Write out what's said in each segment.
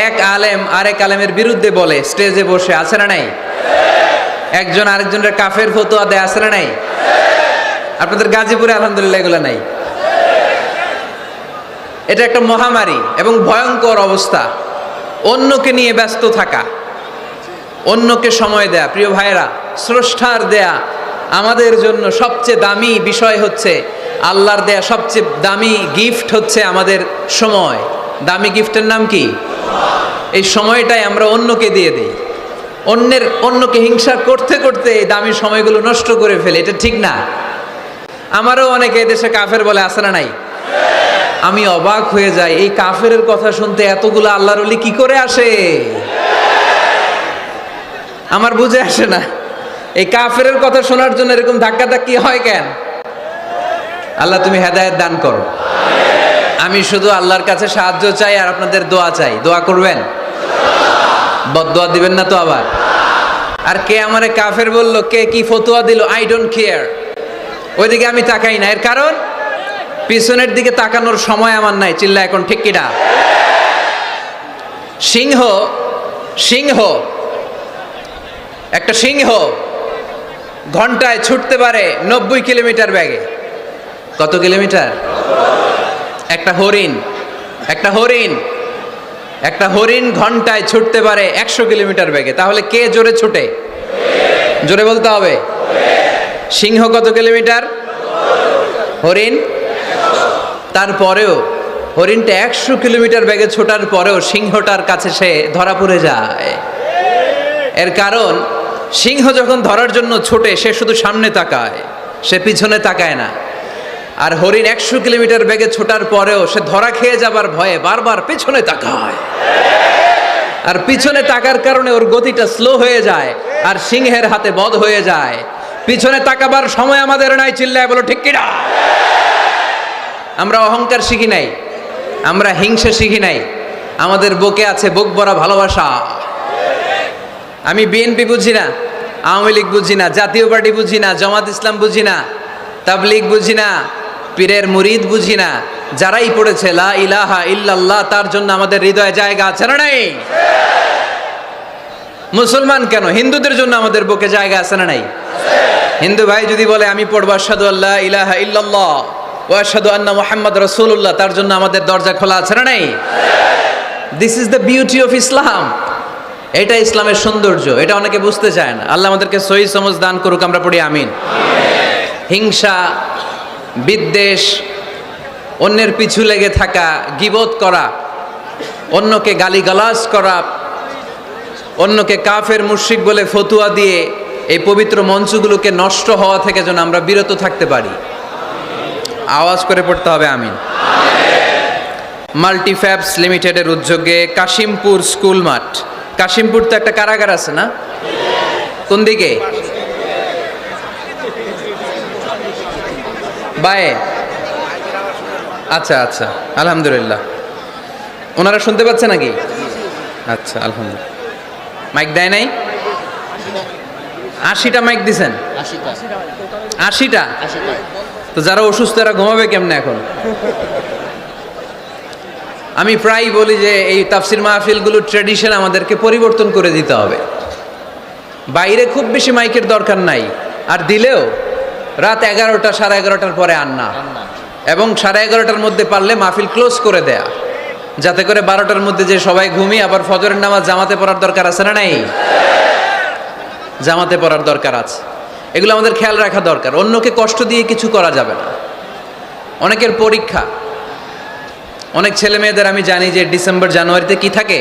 এক আলেম আরেক আলেমের বিরুদ্ধে বলে স্টেজে বসে, আছে না নাই? একজন আরেকজনের কাফের ফতোয়া দেয়, আছে না নাই? আপনাদের গাজীপুরে আলহামদুলিল্লাহ এগুলো নাই। এটা একটা মহামারী এবং ভয়ঙ্কর অবস্থা। অন্যকে নিয়ে ব্যস্ত থাকা, অন্যকে সময় দেয়া। প্রিয় ভাইরা, স্রষ্টার দেয়া আমাদের জন্য সবচেয়ে দামি বিষয় হচ্ছে, আল্লাহর দেয়া সবচেয়ে দামি গিফট হচ্ছে আমাদের সময়। দামি গিফটের নাম কি? এই সময়টাই আমরা অন্যকে দিয়ে দেই। অন্যকে হিংসা করতে করতে এই দামি সময়গুলো নষ্ট করে ফেলে। এটা ঠিক না। আমারও অনেকে দেশে কাফের বলে, আছে না নাই? আমি অবাক হয়ে যাই, এই কাফের কথা শুনতে এতগুলো আল্লাহর ওলি কি করে আসে? আমার বুঝে আসে না, এই কাফের কথা শোনার জন্য এরকম ধাক্কা ধাক্কি হয় কেন? আল্লাহ তুমি হেদায়েত দান করো। আমি শুধু আল্লাহর কাছে সাহায্য চাই আর আপনাদের দোয়া চাই। দোয়া করবেন, বদদোয়া দিবেন না তো আবার। আর কে আমারে কাফের বললো, কে কি ফতোয়া দিল, আই ডোন্ট কেয়ার, ওইদিকে আমি তাকাই না। এর কারণ পিছনের দিকে তাকানোর সময় আমার নাই। চিল্লা এখন ঠিক কিনা? সিংহ সিংহ একটা সিংহ ঘন্টায় ছুটতে পারে 90 কিলোমিটার বেগে। কত কিলোমিটার? একটা হরিণ ঘন্টায় ছুটতে পারে 100 কিলোমিটার বেগে। তাহলে কে জোরে ছুটে? জোরে বলতে হবে। সিংহ কত কিলোমিটার? হরিণ। তারপরেও হরিণটা 100 কিলোমিটার বেগে ছোটার পরেও সিংহটার কাছে সে ধরা পড়ে যায়। এর কারণ সিংহ যখন ধরার জন্য ছোটে, সে শুধু সামনে তাকায়, সে পিছনে তাকায় না। আর হরিণ 100 কিলোমিটার বেগে ছোটার পরেও সে ধরা খেয়ে যাবার ভয়ে বারবার পিছনে তাকায়। আর পিছনে তাকার কারণে ওর গতিটা স্লো হয়ে যায় আর সিংহের হাতে বধ হয়ে যায়। পিছনে তাকাবার সময় আমাদের নাই। চিল্লায় বলো ঠিক কিনা? আমরা অহংকার শিখি নাই, আমরা হিংসা শিখি নাই। আমাদের বুকে আছে বুক ভরা ভালোবাসা। আমি বিএনপি বুঝি না, আওয়ামী লীগ বুঝি না, জাতীয় পার্টি বুঝি না, জামাত ইসলাম বুঝি না, তাবলীগ বুঝি না, পীরের মুরিদ বুঝি না। যারাই পড়েছে লা ইলাহা ইল্লাল্লাহ, তার জন্য আমাদের হৃদয়ে জায়গা আছে না নাই? মুসলমান কেন, হিন্দুদের জন্য আমাদের বুকে জায়গা আছে না নাই? হিন্দু ভাই যদি বলে আমি পড়বো আশহাদু আল্লা ইলাহা ইল্লাল্লাহ ওয়া আশহাদু আন্না মুহাম্মাদ রাসূলুল্লাহ, তার জন্য আমাদের দরজা খোলা আছে না নাই? This is the beauty of Islam. এটা ইসলামের সৌন্দর্য। এটা অনেকে বুঝতে চায় না। আল্লাহ আমাদেরকে সহি সমঝ দান করুক। আমরা পড়ি আমিন। হিংসা, বিদ্বেষ, অন্যের পিছু লেগে থাকা, গীবত করা, অন্যকে গালিগালাজ করা, অন্যকে কাফের মুশরিক বলে ফতুয়া দিয়ে এই পবিত্র মঞ্চগুলোকে নষ্ট হওয়া থেকে যেন আমরা বিরত থাকতে পারি। আওয়াজ করে পড়তে হবে আমিন। মাল্টিফ্যাবস লিমিটেডের উদ্যোগে কাশিমপুর স্কুল মাঠ, কাশিমপুর তো একটা কারাগার আছে না? কোন দিকে? বায়ে। আচ্ছা আচ্ছা, আলহামদুলিল্লাহ। ওনারা শুনতে পাচ্ছে নাকি? আচ্ছা, আলহামদুলিল্লাহ। মাইক দেয় নাই? 80টা মাইক দিছেন? 80টা? তো যারা অসুস্থ এরা ঘুমাবে কেমনে এখন? আমি প্রায় বলি যে এই তাফসির মাহফিলগুলোর ট্র্যাডিশন আমাদেরকে পরিবর্তন করে দিতে হবে। বাইরে খুব বেশি মাইকের দরকার নাই, আর দিলেও রাত 11টা 11:30টার পরে আর না, এবং 11:30টার মধ্যে পারলে মাহফিল ক্লোজ করে দেয়া, যাতে করে 12টার মধ্যে যে সবাই ঘুমিয়ে আবার ফজরের নামাজ জামাতে পড়ার দরকার আছে না নাই? জামাতে পড়ার দরকার আছে। এগুলো আমাদের খেয়াল রাখা দরকার। অন্যকে কষ্ট দিয়ে কিছু করা যাবে না। অনেকের পরীক্ষা, অনেক ছেলে মেয়েদের আমি জানি যে ডিসেম্বর জানুয়ারিতে কি থাকে?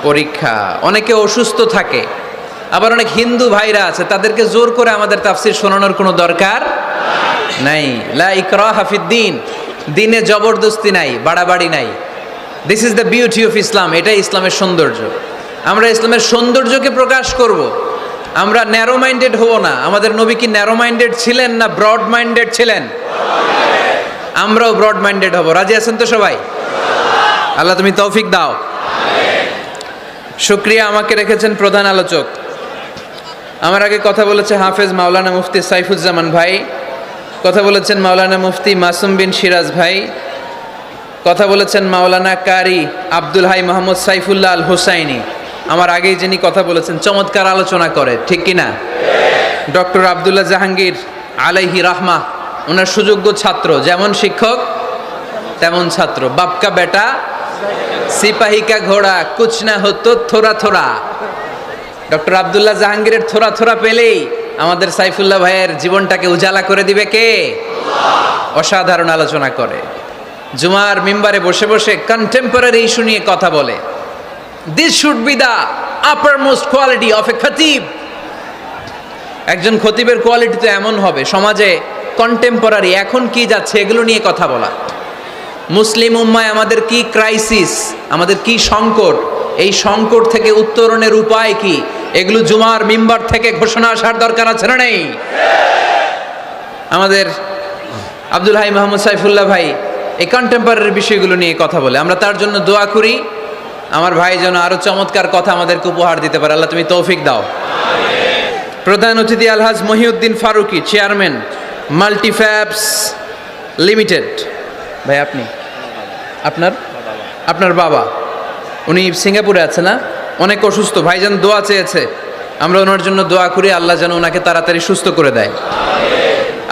পরীক্ষা। অনেকে অসুস্থ থাকে। আবার অনেক হিন্দু ভাইরা আছে, তাদেরকে জোর করে আমাদের তাফসির শোনানোর কোনো দরকার নাই। লা ইকরাহা ফিদ্দিন, দিনে জবরদস্তি নাই, বাড়াবাড়ি নাই। This is the beauty of Islam. এটাই ইসলামের সৌন্দর্য। আমরা ইসলামের সৌন্দর্যকে প্রকাশ করব। আমরা ন্যারো মাইন্ডেড হব না। আমাদের নবী কি ন্যারো মাইন্ডেড ছিলেন না ব্রড মাইন্ডেড ছিলেন? আমরাও ব্রড মাইন্ডেড হব। রাজি আছেন তো সবাই? আল্লাহ তুমি তৌফিক দাও। শুকরিয়া, আমাকে রেখেছেন প্রধান আলোচক। আমার আগে কথা বলেছে হাফেজ মাওলানা মুফতি সাইফুজ্জামান ভাই, কথা বলেছেন মাওলানা মুফতি মাসুম বিন সিরাজ ভাই, কথা বলেছেন মাওলানা কারি আব্দুল হাই মোহাম্মদ সাইফুল্লাহ আল হুসাইনি। আমার আগেই যিনি কথা বলেছেন, চমৎকার আলোচনা করে, ঠিক কিনা? ডক্টর আব্দুল্লাহ জাহাঙ্গীর আলাইহি রাহমা, ওনার সুযোগ্য ছাত্র, যেমন শিক্ষক তেমন ছাত্র। বাপকা বেটা সিপাহী কা ঘোড়া কুছ না হতো থোড়া থোড়া। ডক্টর আব্দুল্লাহ জাহাঙ্গীরের থোড়া থোড়া পেলেই আমাদের সাইফুল্লাহ ভাইয়ের জীবনটাকে উজালা করে দিবে কে? অসাধারণ আলোচনা করে, জুমার মিম্বারে বসে বসে কন্টেম্পোরারি ইস্যু নিয়ে কথা বলে। This should be the uppermost quality of a খতিব। একজন খতিবের কোয়ালিটি তো এমন হবে, সমাজে কন্টেম্পোরারি এখন কি যাচ্ছে এগুলো নিয়ে কথা বলা। মুসলিম উম্মায় আমাদের কি ক্রাইসিস, আমাদের কি সংকট, এই সংকট থেকে উত্তরণের উপায় কি, এগুলো জুমার মিম্বার থেকে ঘোষণা আসার দরকার আছে না নেই? আমাদের আব্দুল হাই মোহাম্মদ সাইফুল্লাহ ভাই এই কন্টেম্পোরারি বিষয়গুলো নিয়ে কথা বলে, আমরা তার জন্য দোয়া করি। আমার ভাই যেন আরো চমৎকার কথা আমাদেরকে উপহার দিতে পারে, আল্লাহ তুমি তৌফিক দাও। প্রধান অতিথি আলহাজ মহিউদ্দিন ফারুকি, চেয়ারম্যান মাল্টিফ্যাবস লিমিটেড। ভাই আপনি, আপনার বাবা, উনি সিঙ্গাপুরে আছে না, অনেক অসুস্থ, ভাইজান দোয়া চেয়েছে, আমরা ওনার জন্য দোয়া করি, আল্লাহ যেন ওনাকে তাড়াতাড়ি সুস্থ করে দেয়।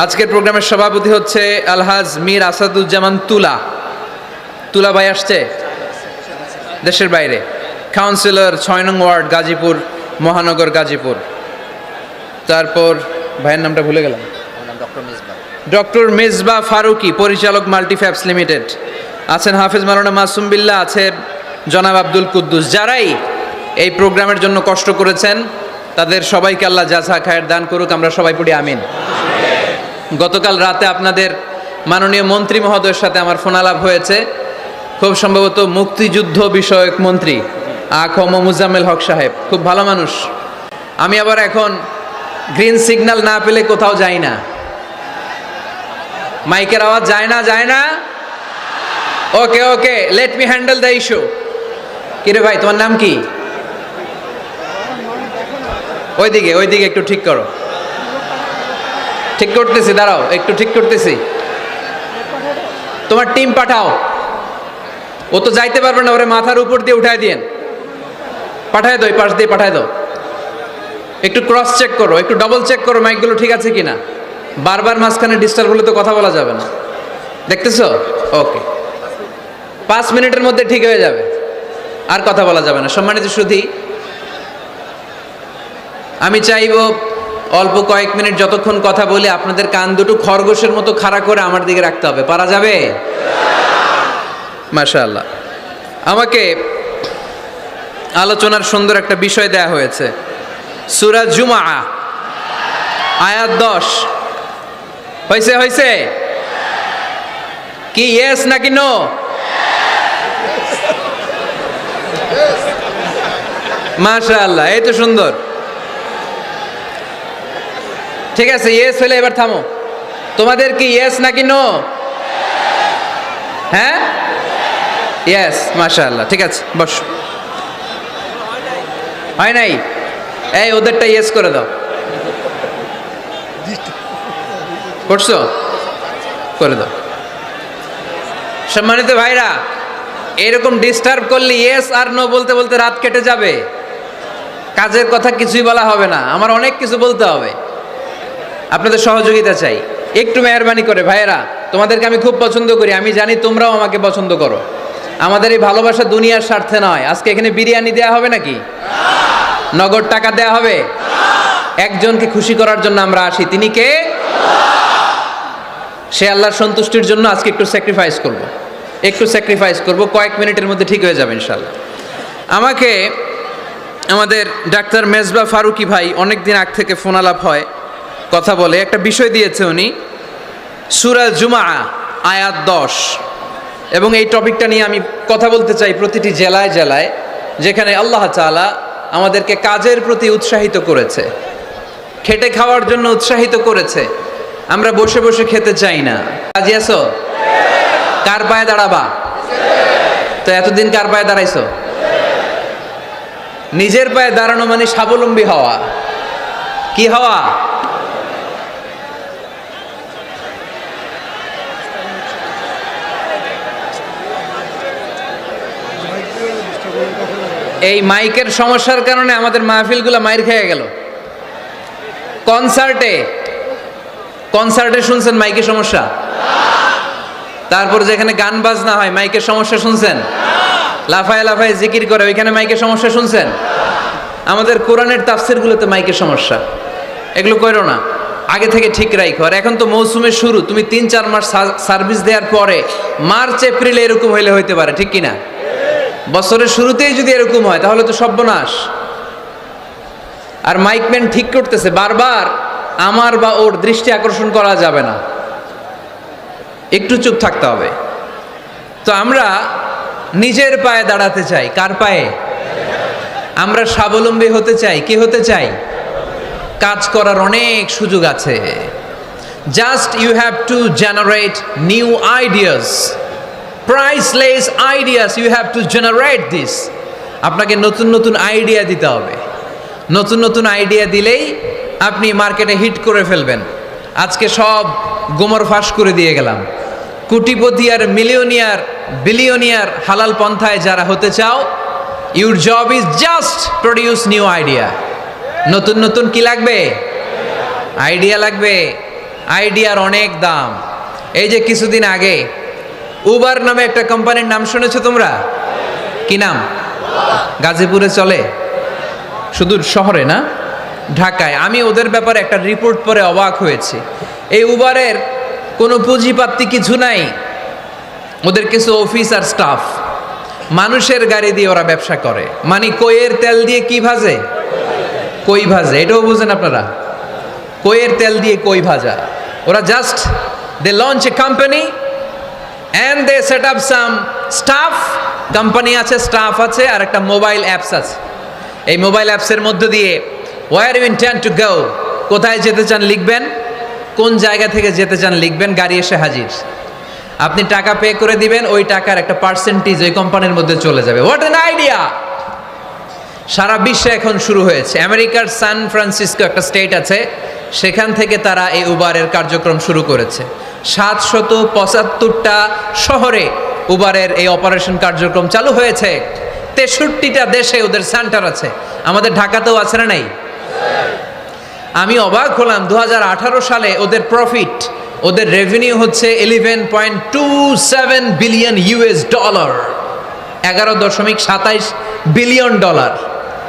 আজকের প্রোগ্রামের সভাপতি হচ্ছে আলহাজ মীর আসাদুজ্জামান তুলা ভাই আসছে দেশের বাইরে, কাউন্সিলর 6 নং ওয়ার্ড গাজীপুর মহানগর গাজীপুর। তারপর ভাইয়ের নামটা ভুলে গেলাম, ডক্টর মেজবা ফারুকি, পরিচালক মাল্টিফ্যাবস লিমিটেড। আছেন হাফেজ মাওলানা মাসুম বিল্লাহ, আছেন জনাব আব্দুল কুদ্দুস। যারাই এই প্রোগ্রামের জন্য কষ্ট করেছেন তাদের সবাইকে আল্লাহ জাযা খায়ের দান করুক, আমরা সবাই পড়ি আমিন। গতকাল রাতে আপনাদের মাননীয় মন্ত্রী মহোদয়ের সাথে আমার ফোন আলাপ হয়েছে, খুব সম্ভবত মুক্তিযুদ্ধ বিষয়ক মন্ত্রী আ.খ.ম. মুজাম্মেল হক সাহেব, খুব ভালো মানুষ। আমি আবার এখন গ্রিন সিগন্যাল না পেলে কোথাও যাই না, মাইকের আওয়াজ যায় না। Okay let me handle the issue. কিরে ভাই, তোমার নাম কি? ওইদিকে একটু ঠিক করো। ঠিক করতেছি, দাঁড়াও একটু ঠিক করতেছি। তোমার টিম পাঠাও, ও তো যাইতে পারবে না, ওরে মাথার উপর দিয়ে উঠায় দিয়েন, পাঠায় দাও, এই পাশ দিয়ে পাঠায় দাও। একটু ক্রস চেক করো, একটু ডবল চেক করো মাইকগুলো ঠিক আছে কিনা। বারবার মাঝখানে ডিস্টার্ব হলে তো কথা বলা যাবে না, দেখতেছো? ওকে, 5 মিনিটের মধ্যে ঠিক হয়ে যাবে, আর কথা বলা যাবে না। সম্মানিত সুধী, আমি চাইব অল্প কয়েক মিনিট যতক্ষণ কথা বলে আপনাদের কান দুটো খরগোশের মতো খাড়া করে আমার দিকে রাখতে হবে, পারা যাবে? মাশাআল্লাহ। আমাকে আলোচনার সুন্দর একটা বিষয় দেয়া হয়েছে, সূরা জুমআ আয়াত 10। হয়েছে কি ইয়েস নাকি নো? মাশাআল্লাহ, এই তো সুন্দর। ঠিক আছে, ইয়েস হলে এবার থামো। তোমাদের কি ইয়েস নাকি নো? হ্যাঁ, ইয়েস, মাশাআল্লাহ। ঠিক আছে, বস। হয় নাই? এই ওদেরটা ইয়েস করে দাও। করছো? করে দাও। সম্মানিত ভাইরা, এরকম ডিস্টার্ব করলে ইয়েস আর নো বলতে বলতে রাত কেটে যাবে, কাজের কথা কিছুই বলা হবে না, আমার অনেক কিছু বলতে হবে। আপনাদের সহযোগিতা চাই, একটু মেহরবানি করে। ভাইয়েরা, তোমাদেরকে আমি খুব পছন্দ করি, আমি জানি তোমরাও আমাকে পছন্দ করো। আমাদের এই ভালোবাসা দুনিয়ার স্বার্থে নয়। আজকে এখানে বিরিয়ানি দেয়া হবে নাকি? নগদ টাকা দেয়া হবে? একজনকে খুশি করার জন্য আমরা আসি, তিনি কে? সে আল্লাহর সন্তুষ্টির জন্য আজকে একটু স্যাক্রিফাইস করব, কয়েক মিনিটের মধ্যে ঠিক হয়ে যাবে ইনশাআল্লাহ। আমাকে আমাদের ডাক্তার মেজবা ফারুকি ভাই অনেক দিন আগ থেকে ফোন আলাপ হয়, কথা বলে, একটা বিষয় দিয়েছে উনি, সূরা জুমআ আয়াত 10, এবং এই টপিকটা নিয়ে আমি কথা বলতে চাই প্রতিটি জেলায় জেলায়, যেখানে আল্লাহ তাআলা আমাদেরকে কাজের প্রতি উৎসাহিত করেছে, খেটে খাওয়ার জন্য উৎসাহিত করেছে। আমরা বসে বসে খেতে চাই না। রাজি আছো? কার পায়ে দাঁড়াবা? তো এতদিন কার পায়ে দাঁড়াইছো? নিজের পায়ে দাঁড়ানো মানে স্বাবলম্বী হওয়া। কি হওয়া? এই মাইকের সমস্যার কারণে আমাদের মাহফিলগুলো মাইর খেয়ে গেল। কনসার্টে শুনছেন মাইকের সমস্যা? তারপর যেখানে গান বাজনা হয় মাইকের সমস্যা শুনছেন? লাফায় লাফায় জিকির করে ওইখানে মাইকের সমস্যা শুনছেন? আমাদের কোরআনের তাফসিরগুলোতে মাইকের সমস্যা। এগুলো করো না, আগে থেকে ঠিক রাখো। আর এখন তো মৌসুমের শুরু, তুমি 3-4 মাস সার্ভিস দেওয়ার পরে মার্চ এপ্রিলে এরকম হইতে পারে, ঠিক কিনা? বছরের শুরুতেই যদি এরকম হয় তাহলে তো সর্বনাশ। আর মাইকম্যান ঠিক করতেছে, বারবার আমার বা ওর দৃষ্টি আকর্ষণ করা যাবে না, একটু চুপ থাকতে হবে। তো আমরা নিজের পায়ে দাঁড়াতে চাই। কার পায়ে? আমরা স্বাবলম্বী হতে চাই। কি হতে চাই? কাজ করার অনেক সুযোগ আছে। Just you have to generate new ideas, priceless ideas, you have to generate this. আপনাকে নতুন নতুন আইডিয়া দিতে হবে। নতুন নতুন আইডিয়া দিলেই আপনি মার্কেটে হিট করে ফেলবেন। আজকে সব গোমর ফাঁস করে দিয়ে গেলাম। কোটিপতি আর মিলিয়নিয়ার, বিলিয়নিয়ার হালাল পন্থায় যারা হতে চাও, your job is just produce new idea. নতুন নতুন কি লাগবে? আইডিয়া লাগবে। আইডিয়ার অনেক দাম। এই যে কিছুদিন আগে উবার নামে একটা কোম্পানির নাম শুনেছো তোমরা? কি নাম? গাজীপুরে চলে, শুধু শহরে না, ঢাকায়। আমি ওদের ব্যাপারে একটা রিপোর্ট পড়ে অবাক হয়েছি। এই উবারের কোনো পুঁজিপাতি কিছু নাই, ওদের কিছু অফিস আর স্টাফ। মানুষের গাড়ি দিয়ে ওরা ব্যবসা করে। মানে কইয়ের তেল দিয়ে কি ভাজে? কই ভাজে। এটাও বুঝেন আপনারা? কইয়ের তেল দিয়ে কই ভাজা। ওরা just they launch a company and they set up some staff. Company আছে, স্টাফ আছে, আর একটা মোবাইল অ্যাপস আছে। এই মোবাইল অ্যাপসের মধ্য দিয়ে where you intend to go, কোথায় যেতে চান লিখবেন, কোন জায়গা থেকে যেতে চান লিখবেন, গাড়ি এসে হাজির। আপনি টাকা পে করে দিবেন, ওই টাকার একটা পার্সেন্টেজ ওই কোম্পানির মধ্যে চলে যাবে। What an idea! সারা বিশ্বে এখন শুরু হয়েছে। আমেরিকার সান ফ্রান্সিসকো একটা স্টেট আছে, সেখান থেকে তারা এই উবারের কার্যক্রম শুরু করেছে। 775টা শহরে উবারের এই অপারেশন কার্যক্রম চালু হয়েছে। 63টা দেশে ওদের সেন্টার আছে। আমাদের ঢাকাতেও আছে না নাই? আমি অবাক হলাম, 2018 সালে ওদের প্রফিট, ওদের রেভিনিউ হচ্ছে $11.27 billion. 11.27 billion dollar.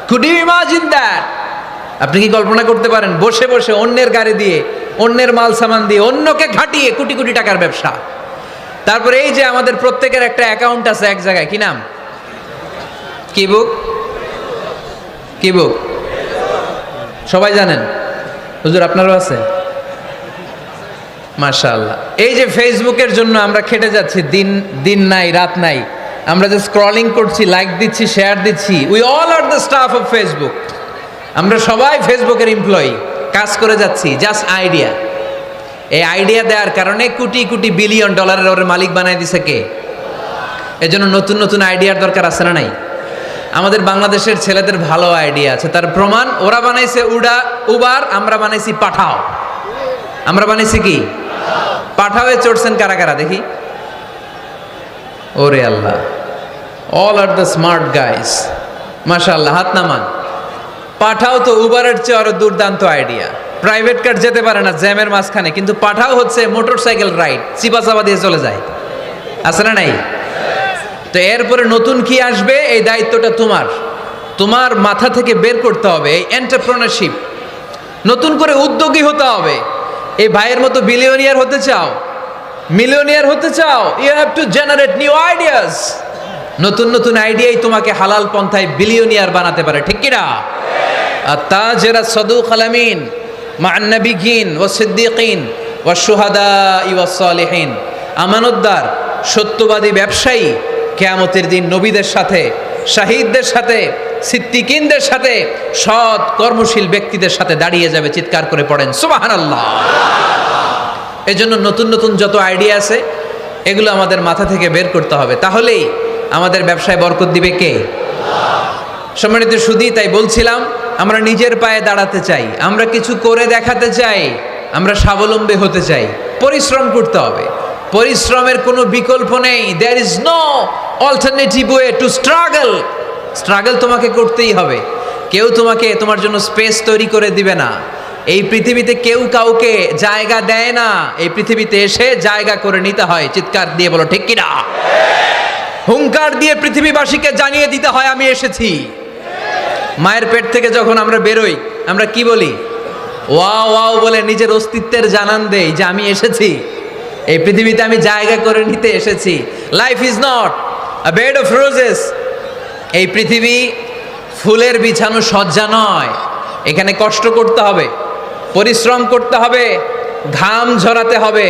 Could you imagine that? আপনি কি কল্পনা করতে পারেন? বসে বসে অন্যের গাড়ি দিয়ে, অন্যের মাল সামান দিয়ে, অন্যকে ঘাটিয়ে কোটি কোটি টাকার ব্যবসা। তারপরে এই যে আমাদের প্রত্যেকের একটা অ্যাকাউন্ট আছে এক জায়গায়, কি নাম? কি বুক? কি বুক? সবাই জানেন? হুজুর আপনারও আছে? মাশাআল্লাহ। এই যে ফেসবুকের জন্য আমরা খেটে যাচ্ছি, দিন নাই রাত নাই, আমরা যে স্ক্রলিং করছি, লাইক দিচ্ছি, শেয়ার দিচ্ছি, we all are the staff of Facebook. আমরা সবাই ফেসবুকের এমপ্লয়ি, কাজ করে যাচ্ছি। Just idea. এই আইডিয়া দেওয়ার কারণে কোটি কোটি বিলিয়ন ডলারের ওর মালিক বানায় দিছে কে? এজন্য নতুন নতুন আইডিয়ার দরকার আছে না নাই? আমাদের বাংলাদেশের ছেলেদের ভালো আইডিয়া আছে, তার প্রমাণ ওরা বানাইছে উবার, আমরা বানাইছি পাঠাও। আমরা বানাইছি কি? পাঠাওয়ে চড়ছেন কারা কারা দেখি? ওরে আল্লাহ, all are the smart guys. মাশাআল্লাহ, হাত নামান। পাঠাও তো উবারের চেয়ে আরো দুর্দান্ত আইডিয়া। প্রাইভেট কার যেতে পারে না জ্যামের মাঝখানে, কিন্তু পাঠাও হচ্ছে মোটরসাইকেল রাইড, চিপা চাপা দিয়ে চলে যায়। আছে না নাই? তো এরপরে নতুন কি আসবে, এই দায়িত্বটা তোমার মাথা থেকে বের করতে হবে। এই এন্টারপ্রেনারশিপ, নতুন করে উদ্যোগী হতে হবে। এই ভাইয়ের মতো বিলিয়নিয়ার হতে চাও, মিলিয়নিয়ার হতে চাও, you have to generate new ideas. নতুন নতুন আইডিয়াই তোমাকে হালাল পন্থায় বিলিয়নিয়ার বানাতে পারে, ঠিক কিনা? আর তাজেরা সাদুক আলামিন মা'আন নাবিয়্যিন ওয়াস সিদ্দীকিন ওয়াস শুহাদা ওয়াস সালিহিন। আমানতদার, সত্যবাদী ব্যবসায়ী কিয়ামতের দিন নবীদের সাথে, শাহীদদের সাথে, সিদ্দীকিনদের সাথে, সৎ কর্মশীল ব্যক্তিদের সাথে দাঁড়িয়ে যাবে। চিৎকার করে পড়েন সুবহানাল্লাহ। এজন্য নতুন নতুন যত আইডিয়া আছে এগুলো আমাদের মাথা থেকে বের করতে হবে, তাহলেই আমাদের ব্যবসায় বরকত দিবে কে? সম্মানিত সুধী, তাই বলছিলাম আমরা নিজের পায়ে দাঁড়াতে চাই, আমরা কিছু করে দেখাতে চাই, আমরা স্বাবলম্বী হতে চাই। পরিশ্রম করতে হবে, পরিশ্রমের কোনো বিকল্প নেই। There is no alternative way to struggle. Struggle তোমাকে করতেই হবে। কেউ তোমাকে তোমার জন্য স্পেস তৈরি করে দিবে না। এই পৃথিবীতে কেউ কাউকে জায়গা দেয় না, এই পৃথিবীতে এসে জায়গা করে নিতে হয়। চিৎকার দিয়ে বলো ঠিক কিনা? হুঙ্কার দিয়ে পৃথিবীবাসীকে জানিয়ে দিতে হয় আমি এসেছি। মায়ের পেট থেকে যখন আমরা বেরোই আমরা কি বলি? ওয়াও ওয়াও বলে নিজের অস্তিত্বের জানান দেই যে আমি এসেছি, এই পৃথিবীতে আমি জায়গা করে নিতে এসেছি। Life is not a bed of roses. এই পৃথিবী ফুলের বিছানো সজ্জা নয়। এখানে কষ্ট করতে হবে, পরিশ্রম করতে হবে, ঘাম ঝরাতে হবে।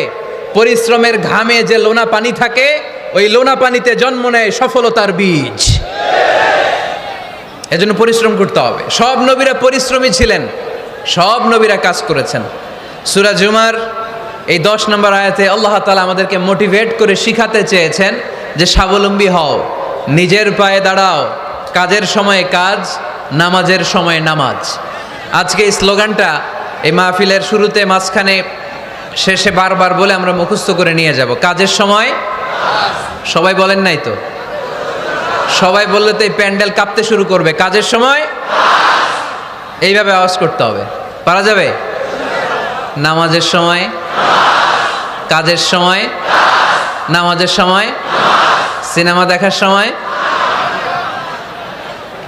পরিশ্রমের ঘামে যে লোনা পানি থাকে, ওই লোনা পানিতে জন্ম নেয় সফলতার বীজ। এজন্য পরিশ্রম করতে হবে। সব নবীরা পরিশ্রমী ছিলেন, সব নবীরা কাজ করেছেন। সূরা জুমার এই 10 নম্বর আয়াতে আল্লাহ তাআলা আমাদেরকে মোটিভেট করে শিখাতে চেয়েছেন যে স্বাবলম্বী হও, নিজের পায়ে দাঁড়াও, কাজের সময়ে কাজ, নামাজের সময়ে নামাজ। আজকে এই স্লোগানটা এই মাহফিলের শুরুতে, মাঝখানে, শেষে বারবার বলে আমরা মুখস্থ করে নিয়ে যাব। কাজের সময় সবাই বলেন নাই তো? সবাই বললে তো এই প্যান্ডেল কাঁপতে শুরু করবে। কাজের সময় এইভাবে আওয়াজ করতে হবে, পারা যাবে? নামাজের সময়, কাজের সময়, নামাজের সময়, সিনেমা দেখার সময়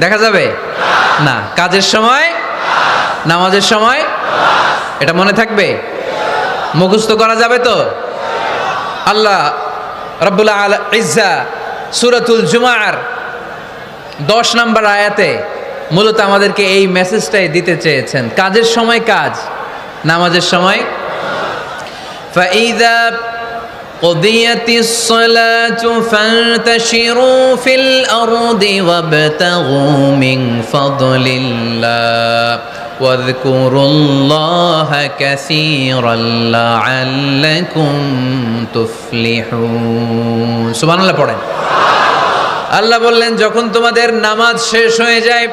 দেখা যাবে না? কাজের সময়, নামাজের সময়, এটা মনে থাকবে? মুখস্থ করা যাবে তো? আল্লাহ রাব্বুল ইজ্জা সূরাতুল জুমার 10 নম্বর আয়াতে মূলত আমাদেরকে এই মেসেজটাই দিতে চেয়েছেন। কাজের সময় কাজ, নামাজের সময়। ফাইযা কুদিয়াতিস সালাতু ফান্তাশিরু ফিল আরদি ওয়াবতাগু মিন ফাদলিল্লাহ ওয়াযকুরুল্লাহা কাসীরান লাআল্লাকুম তুফলিহুন। সুবহানাল্লাহ পড়েন। আল্লাহ বললেন যখন তোমাদের নামাজ শেষ হয়ে যায়,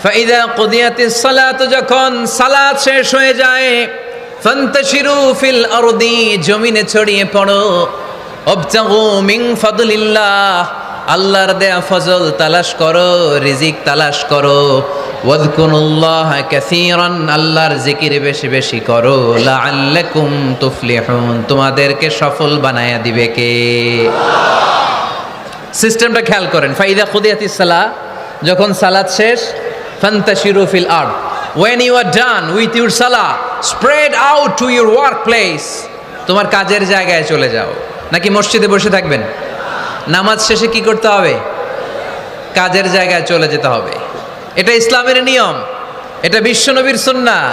ফাইদা কুদিয়াতিস সালাত, যখন সালাত শেষ হয়ে যায়, ফান্তাশিরু ফিল আরদি, জমিনে ছড়িয়ে পড়ো, ওয়াবতাগু মিন ফাদলিল্লাহ, আল্লাহর দেয়া ফজল তালাশ করো, রিজিক তালাশ করো, ওয়াযকুরুল্লাহা কাসীরান, আল্লাহর জিকির বেশি বেশি করো, লাআল্লাকুম তুফলিহুন, তোমাদেরকে সফল বানায়া দিবে কে? সিস্টেমটা খেয়াল করেন। ফাইদা কুদিয়াতিস সালাহ, যখন সালাত শেষ, ফান্তাশিরু ফিল আরদ, when you are done with your salah, spread out to your workplace, তোমার কাজের জায়গায় চলে যাও। নাকি মসজিদে বসে থাকবেন? নামাজ শেষে কি করতে হবে? কাজের জায়গায় চলে যেতে হবে। এটা ইসলামের নিয়ম, এটা বিশ্বনবীর সুন্নাহ,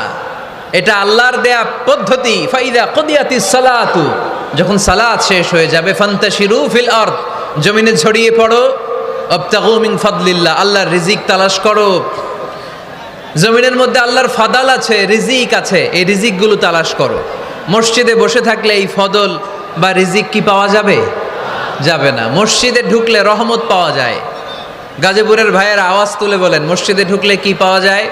এটা আল্লাহর দেয়া পদ্ধতি। ফাইদা কুদিয়াতিস সালাতু, যখন সালাত শেষ হয়ে যাবে, ফান্তাশিরু ফিল আরদ, জমিনে ছড়িয়ে পড়ো, ওয়াবতাগু মিন ফাদলিল্লাহ, আল্লাহর রিজিক তালাশ করো। জমিনের মধ্যে আল্লাহর ফাদাল আছে, রিজিক আছে, এই রিজিকগুলো তালাশ করো। মসজিদে বসে থাকলে এই ফদল বা রিজিক কি পাওয়া যাবে? যাবে না। মসজিদে ঢুকলে রহমত পাওয়া যায়। গাজীপুরের ভাইয়ের আওয়াজ তুলে বলেন, মসজিদে ঢুকলে কি পাওয়া যায়?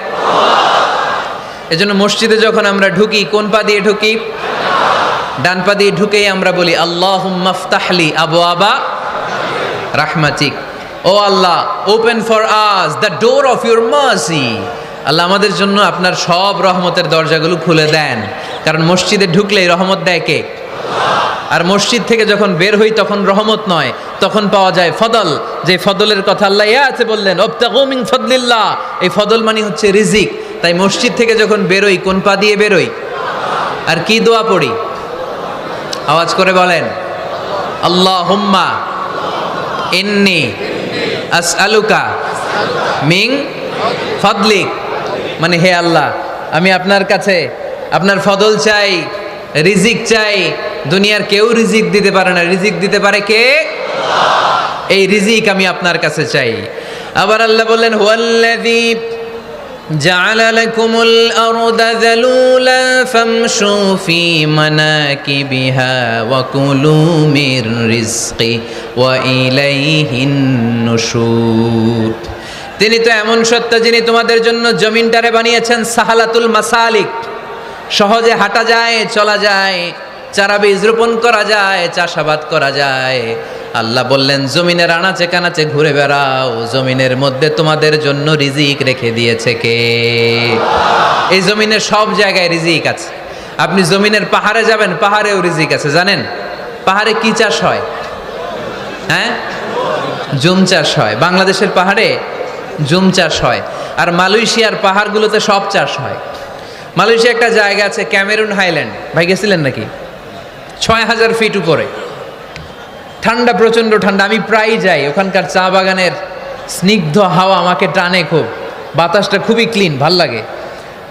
এজন্য মসজিদে যখন আমরা ঢুকি, কোন পা দিয়ে ঢুকি? ডান পা দিয়ে ঢুকেই আমরা বলি আল্লাহুম্মা ফতাহলি আবওয়াবা রাহমাতিক, O Allah open for us the door of your mercy, আল্লাহ আমাদের জন্য আপনার সব রহমতের দরজাগুলো খুলে দেন। কারণ মসজিদে ঢুকলেই রহমত দেয় কে? আর মসজিদ থেকে যখন বের হই তখন রহমত নয়, তখন পাওয়া যায় ফদল, যে ফদলের কথা আল্লাহ ইয়াতে বললেন, ওয়াবতাগু মিন ফাদলিল্লাহ, এই ফদল মানে হচ্ছে রিজিক। তাই মসজিদ থেকে যখন বেরোই কোন পা দিয়ে বেরোই? আর কি দোয়া পড়ি? আওয়াজ করে বলেন, আল্লাহুম্মা ইন্নী আসআলুকা মিন ফাদলিক, মানে হে আল্লাহ আমি আপনার কাছে আপনার ফদল চাই, রিজিক চাই। দুনিয়ার কেউ রিজিক দিতে পারে না, রিজিক দিতে পারে কে? এই রিজিক আমি আপনার কাছে চাই। আবার আল্লাহ বললেন, হুয়াল্লাযী জাআলা লাকুমুল আরদা যালুলা ফামশু ফি মানাকিবিহা ওয়া কুলু মির রিজকি ওয়া ইলাইহিন নুশুর। তিনি তো এমন সত্তা যিনি তোমাদের জন্য জমিনটারে বানিয়েছেন সাহালাতুল মাসালিক, সহজে হাঁটা যায়, চলা যায়, চারা বীজ রোপণ করা যায়, চাষাবাদ করা যায়। আল্লাহ বললেন জমিনের আনাচে কানাচে ঘুরে বেড়াও, জমিনের মধ্যে তোমাদের জন্য রিজিক রেখে দিয়েছে কে? এই জমিনের সব জায়গায় রিজিক আছে। আপনি জমিনের পাহাড়ে যাবেন, পাহাড়েও রিজিক আছে। জানেন পাহাড়ে কি চাষ হয়? হ্যাঁ, জুম চাষ হয়। বাংলাদেশের পাহাড়ে জুম চাষ হয়, আর মালয়েশিয়ার পাহাড়গুলোতে সব চাষ হয়। মালয়েশিয়া একটা জায়গা আছে ক্যামেরুন হাইল্যান্ড, ভাই গেছিলেন নাকি? ৬,০০০ ফিট উপরে, ঠান্ডা, প্রচণ্ড ঠান্ডা। আমি প্রায় যাই, ওখানকার চা বাগানের স্নিগ্ধ হাওয়া আমাকে টানে খুব, বাতাসটা খুবই ক্লিন, ভাল লাগে।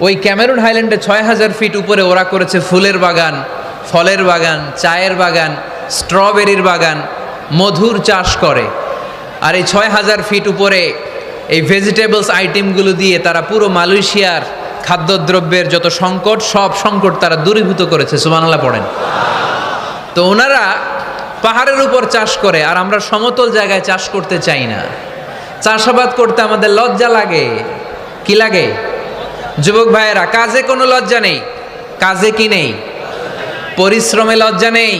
ওই ক্যামেরুন হাইল্যান্ডে ৬,০০০ ফিট উপরে ওরা করেছে ফুলের বাগান, ফলের বাগান, চায়ের বাগান, স্ট্রবেরির বাগান, মধুর চাষ করে। আর এই ৬,০০০ ফিট উপরে এই ভেজিটেবলস আইটেমগুলো দিয়ে তারা পুরো মালয়েশিয়ার খাদ্যদ্রব্যের যত সংকট, সব সংকট তারা দূরীভূত করেছে। সুবহানাল্লাহ পড়েন। তো ওনারা পাহাড়ের উপর চাষ করে, আর আমরা সমতল জায়গায় চাষ করতে চাই না। চাষাবাদ করতে আমাদের লজ্জা লাগে। কি লাগে? যুবক ভাইয়েরা, কাজে কোনো লজ্জা নেই। কাজে কি নেই? পরিশ্রমে লজ্জা নেই।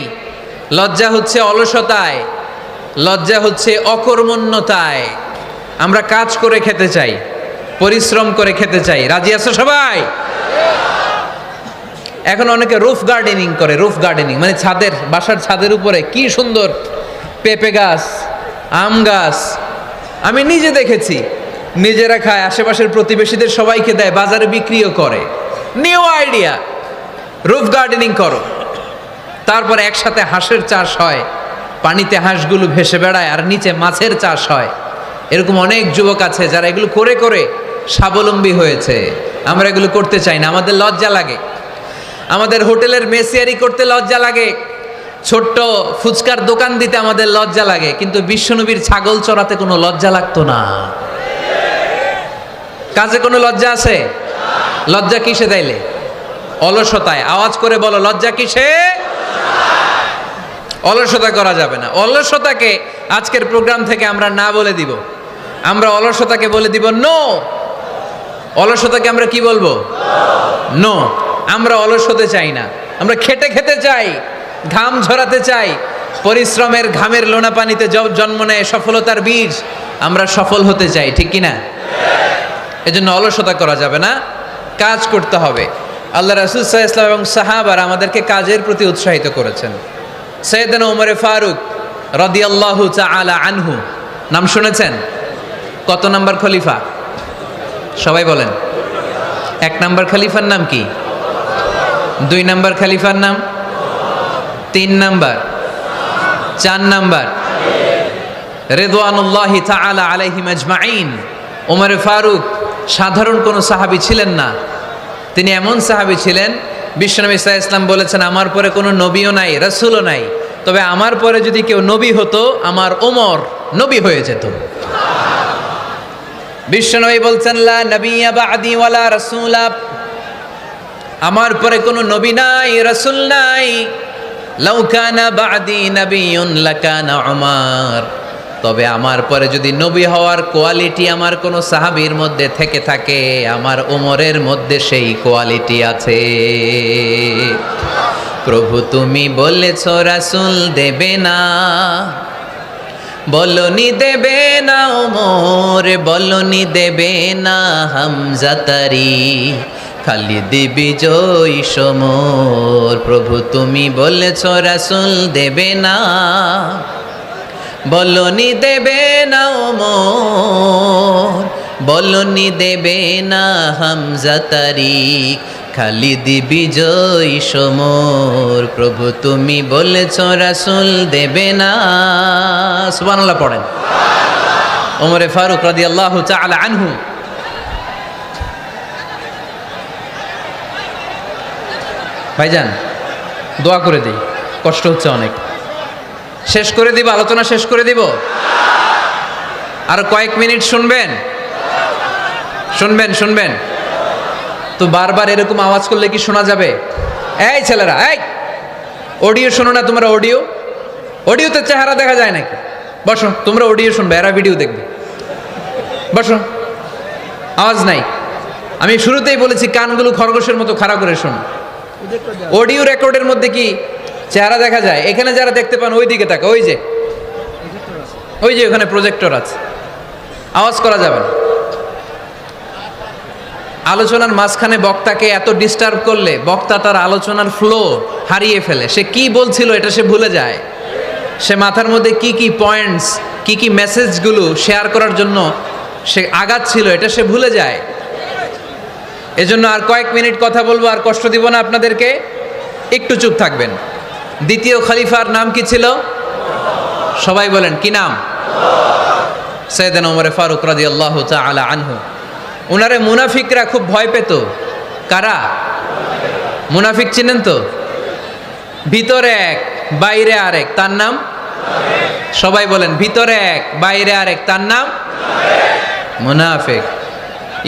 লজ্জা হচ্ছে অলসতায়, লজ্জা হচ্ছে অকর্মণ্যতায়। আমরা কাজ করে খেতে চাই, পরিশ্রম করে খেতে চাই। রাজি আছো সবাই? এখন অনেকে রুফ গার্ডেনিং করে। রুফ গার্ডেনিং মানে ছাদের, বাসার ছাদের উপরে কি সুন্দর পেঁপে গাছ, আম গাছ। আমি নিজে দেখেছি, নিজেরা খায়, আশেপাশের প্রতিবেশীদের সবাইকে দেয়, বাজারে বিক্রিও করে। নিউ আইডিয়া, রুফ গার্ডেনিং করো। তারপর একসাথে হাঁসের চাষ হয়, পানিতে হাঁসগুলো ভেসে বেড়ায়, আর নিচে মাছের চাষ হয়। এরকম অনেক যুবক আছে যারা এগুলো করে করে স্বাবলম্বী হয়েছে। আমরা এগুলো করতে চাই না, আমাদের লজ্জা লাগে। আমাদের হোটেলের মেসিয়ারি করতে লজ্জা লাগে, ছোট্ট ফুচকার দোকান দিতে আমাদের লজ্জা লাগে, কিন্তু বিশ্বনবীর ছাগল চড়াতে কোনো লজ্জা লাগতো না। কাজে কোনো লজ্জা আছে? লজ্জা কিসে তাইলে? অলসতায়। আওয়াজ করে বলো, লজ্জা কিসে? অলসতা করা যাবে না। অলসতাকে আজকের প্রোগ্রাম থেকে আমরা না বলে দিব। আমরা অলসতাকে বলে দিব নো। অলসতাকে আমরা কি বলবো? নো। আমরা অলস হতে চাই না, আমরা খেটে খেতে চাই, ঘাম ঝরাতে চাই। পরিশ্রমের ঘামের লোনা পানিতে জন্ম নেয় সফলতার বীজ। আমরা সফল হতে চাই, ঠিক কিনা? এজন্য অলসতা করা যাবে না, কাজ করতে হবে। আল্লাহ রাসূল সাল্লাল্লাহু আলাইহি ওয়াসাল্লাম এবং সাহাবারা আমাদেরকে কাজের প্রতি উৎসাহিত করেছেন। সাইয়েদনা ওমর ফারুক রাদিয়াল্লাহু তাআলা আনহু, নাম শুনেছেন? কত নাম্বার খলিফা? সবাই বলেন। 1 নাম্বার খলিফার নাম কি? 2 নাম্বার খলিফার নাম? 3 নাম্বার? 4 নাম্বার? রিদওয়ানুল্লাহি তাআলা আলাইহিম আজমাইন। ওমর ফারুক সাধারণ কোনো সাহাবী ছিলেন না, তিনি এমন সাহাবী ছিলেন, বিশ্বনবী সাল্লাল্লাহু আলাইহি ওয়াসাল্লাম বলেছেন আমার পরে কোনো নবীও নাই, রাসূলও নাই, তবে আমার পরে যদি কেউ নবী হতো আমার ওমর নবী হয়ে যেত। বিশ্বনবী বলছেন লা নবিয়্যা বা'দি ওয়ালা রাসূলা, আমার পরে কোনো নবী নাই, রাসূল নাই। লাউ কানা বা'দি নাবিয়্যুন লাকানা উমর, তবে আমার পরে যদি নবী হওয়ার কোয়ালিটি আমার কোনো সাহাবীর মধ্যে থেকে থাকে, আমার ওমরের মধ্যে সেই কোয়ালিটি আছে। প্রভু তুমি বলেছ রাসূল দেবে না, বলনি দেবে না ওমর, বলনি দেবে না হামজা তারি, খালিদ বিজয়ী সমর। প্রভু তুমি বলেছ রাসূল দেবে না, বলনি দেবে না ওমর, বলনি দেবে না হামজা তারিক, খালিদ বিজয়ী সমর। প্রভু তুমি বলেছ রাসূল দেবে না। সুবহানাল্লাহ পড়েন। ওমর ফারুক রাদিয়াল্লাহু তাআলা আনহু ভাইজান, দোয়া করে দিই, কষ্ট হচ্ছে অনেক। শেষ করে দিব, আলোচনা শেষ করে দিব। আর কয়েক মিনিট শুনবেন, শুনবেন, শুনবেন তো। বারবার এরকম আওয়াজ করলে কি শোনা যাবে? এই ছেলেরা, এই অডিও শোনো না তোমরা? অডিও, অডিওতে চেহারা দেখা যায় নাকি? বসো, তোমরা অডিও শুনবে, এরা ভিডিও দেখবে। বসো, আওয়াজ নাই। আমি শুরুতেই বলেছি কানগুলো খরগোশের মতো খাড়া করে শোনো। অডিও রেকর্ডের মধ্যে কি চেহারা দেখা যায়? এখানে যারা দেখতে পান ওই দিকে তাকা, ওই যে ওই যে ওখানে প্রজেক্টর আছে, আওয়াজ করা যাবে না। আলোচনার মাঝখানে বক্তাকে এত ডিস্টার্ব করলে বক্তা তার আলোচনার ফ্লো হারিয়ে ফেলে। সে কি বলছিল এটা সে ভুলে যায়। সে মাথার মধ্যে কি কি পয়েন্টস, কি কি মেসেজগুলো শেয়ার করার জন্য সে আগাচ্ছিল এটা সে ভুলে যায়। এজন্য আর কয়েক মিনিট কথা বলবো, আর কষ্ট দিব না আপনাদেরকে, একটু চুপ থাকবেন। দ্বিতীয় খলিফার নাম কি ছিল? সবাই বলেন কি নাম? সাইয়েদনা ওমর ফারুক রাদিয়াল্লাহু তাআলা আনহু। ওনারে মুনাফিকরা খুব ভয় পেত। কারা? মুনাফিক চিনেন তো? ভিতরে এক বাইরে আরেক, তার নাম? সবাই বলেন ভিতরে এক বাইরে আরেক, তার নাম মুনাফিক।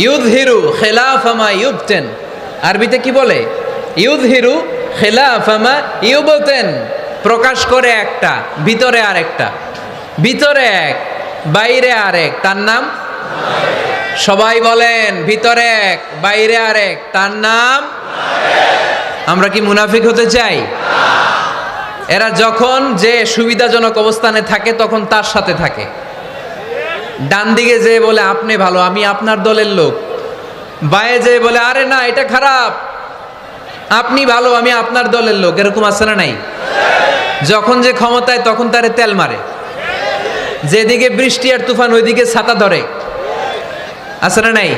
ইউযহিরু খিলাফা মা ইউবতিন, আরবিতে কি বলে? ইউযহিরু খিলাফা মা ইউবতিন, প্রকাশ করে একটা ভিতরে আরেকটা। ভিতরে এক বাইরে আরেক, তার নাম? সবাই বলেন ভিতরে এক বাইরে আরেক, তার নাম? আমরা কি মুনাফিক হতে চাই? এরা যখন যে সুবিধাজনক অবস্থানে থাকে তখন তার সাথে থাকে। ডান দিকে যে বলে আপনি ভালো, আমি আপনার দলের লোক। বায়ে যে বলে আরে না এটা খারাপ, আপনি ভালো, আমি আপনার দলের লোক। এরকম আছে না নাই? যখন যে ক্ষমতায় তখন তারে তেল মারে। যেদিকে বৃষ্টি আর তুফান ওইদিকে ছাতা ধরে। আছে না নাই?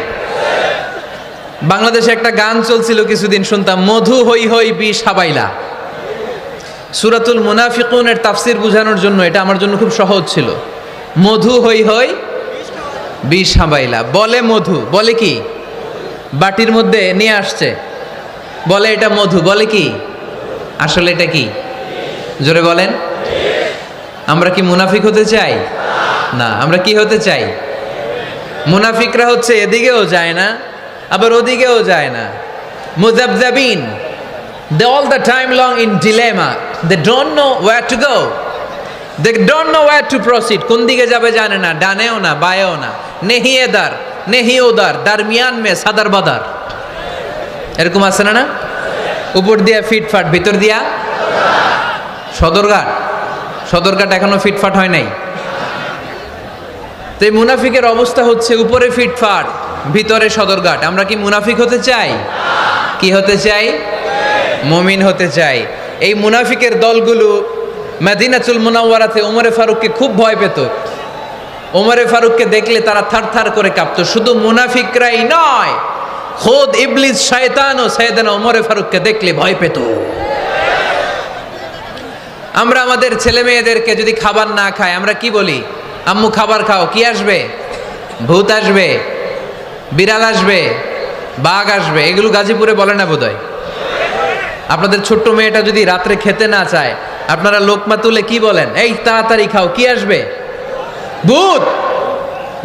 বাংলাদেশে একটা গান চলছিল কিছুদিন, শুনতাম, মধু হই হই বিষ হাবাইলা। সূরাতুল মুনাফিকুনের তাফসির বোঝানোর জন্য এটা আমার জন্য খুব সহজ ছিল। মধু হই হই বিষ হাবাইলা। বলে মধু, বলে কি? বাটির মধ্যে নিয়ে আসছে, বলে এটা মধু, বলে কি? আসলে এটা কি? জোরে বলেন। আমরা কি মুনাফিক হতে চাই? না। আমরা কি হতে চাই? মুনাফিকরা হচ্ছে এদিকেও যায় না আবার ওদিকেও যায় না। মুযাবযাবিন, they all the time long in dilemma, they don't know where to go, they don't know where to proceed, কোন দিকে যাবে জানে না, ডানেও না বায়েও না, নেহি এদার নেহি ওদার, দারমিয়ান মে সাদার বাদার। এরকম আছে না? না, উপর দিয়া ফিটফাট, ভিতর দিয়া সদরঘাট। সদরঘাট এখনো ফিটফাট হয় নাই। তো এই মুনাফিকের অবস্থা হচ্ছে উপরে ফিটফাট ভিতরে সদরঘাট। আমরা কি মুনাফিক হতে চাই? কি হতে চাই? মুমিন হতে চাই। এই মুনাফিকের দলগুলো মদিনাতুল মুনাওয়ারাতে ওমরে ফারুককে খুব ভয় পেত। ওমরে ফারুককে দেখলে তারা থারথার করে কাঁপতো। শুধু মুনাফিকরাই নয়, খোদ ইবলিস শয়তানও সাইয়েদনা ওমরে ফারুককে দেখলে ভয় পেত। আমরা আমাদের ছেলে মেয়েদেরকে যদি খাবার না খায় আমরা কি বলি? আম্মু খাবার খাও। কি আসবে? ভূত আসবে, বিড়াল আসবে, বাঘ আসবে। এগুলো গাজীপুরে বলে না বোধহয়। আপনাদের ছোট্ট মেয়েটা যদি রাত্রে খেতে না চায় আপনারা লোকমা তুলে কি বলেন? এই তাড়াতাড়ি খাও। কি আসবে? ভূত।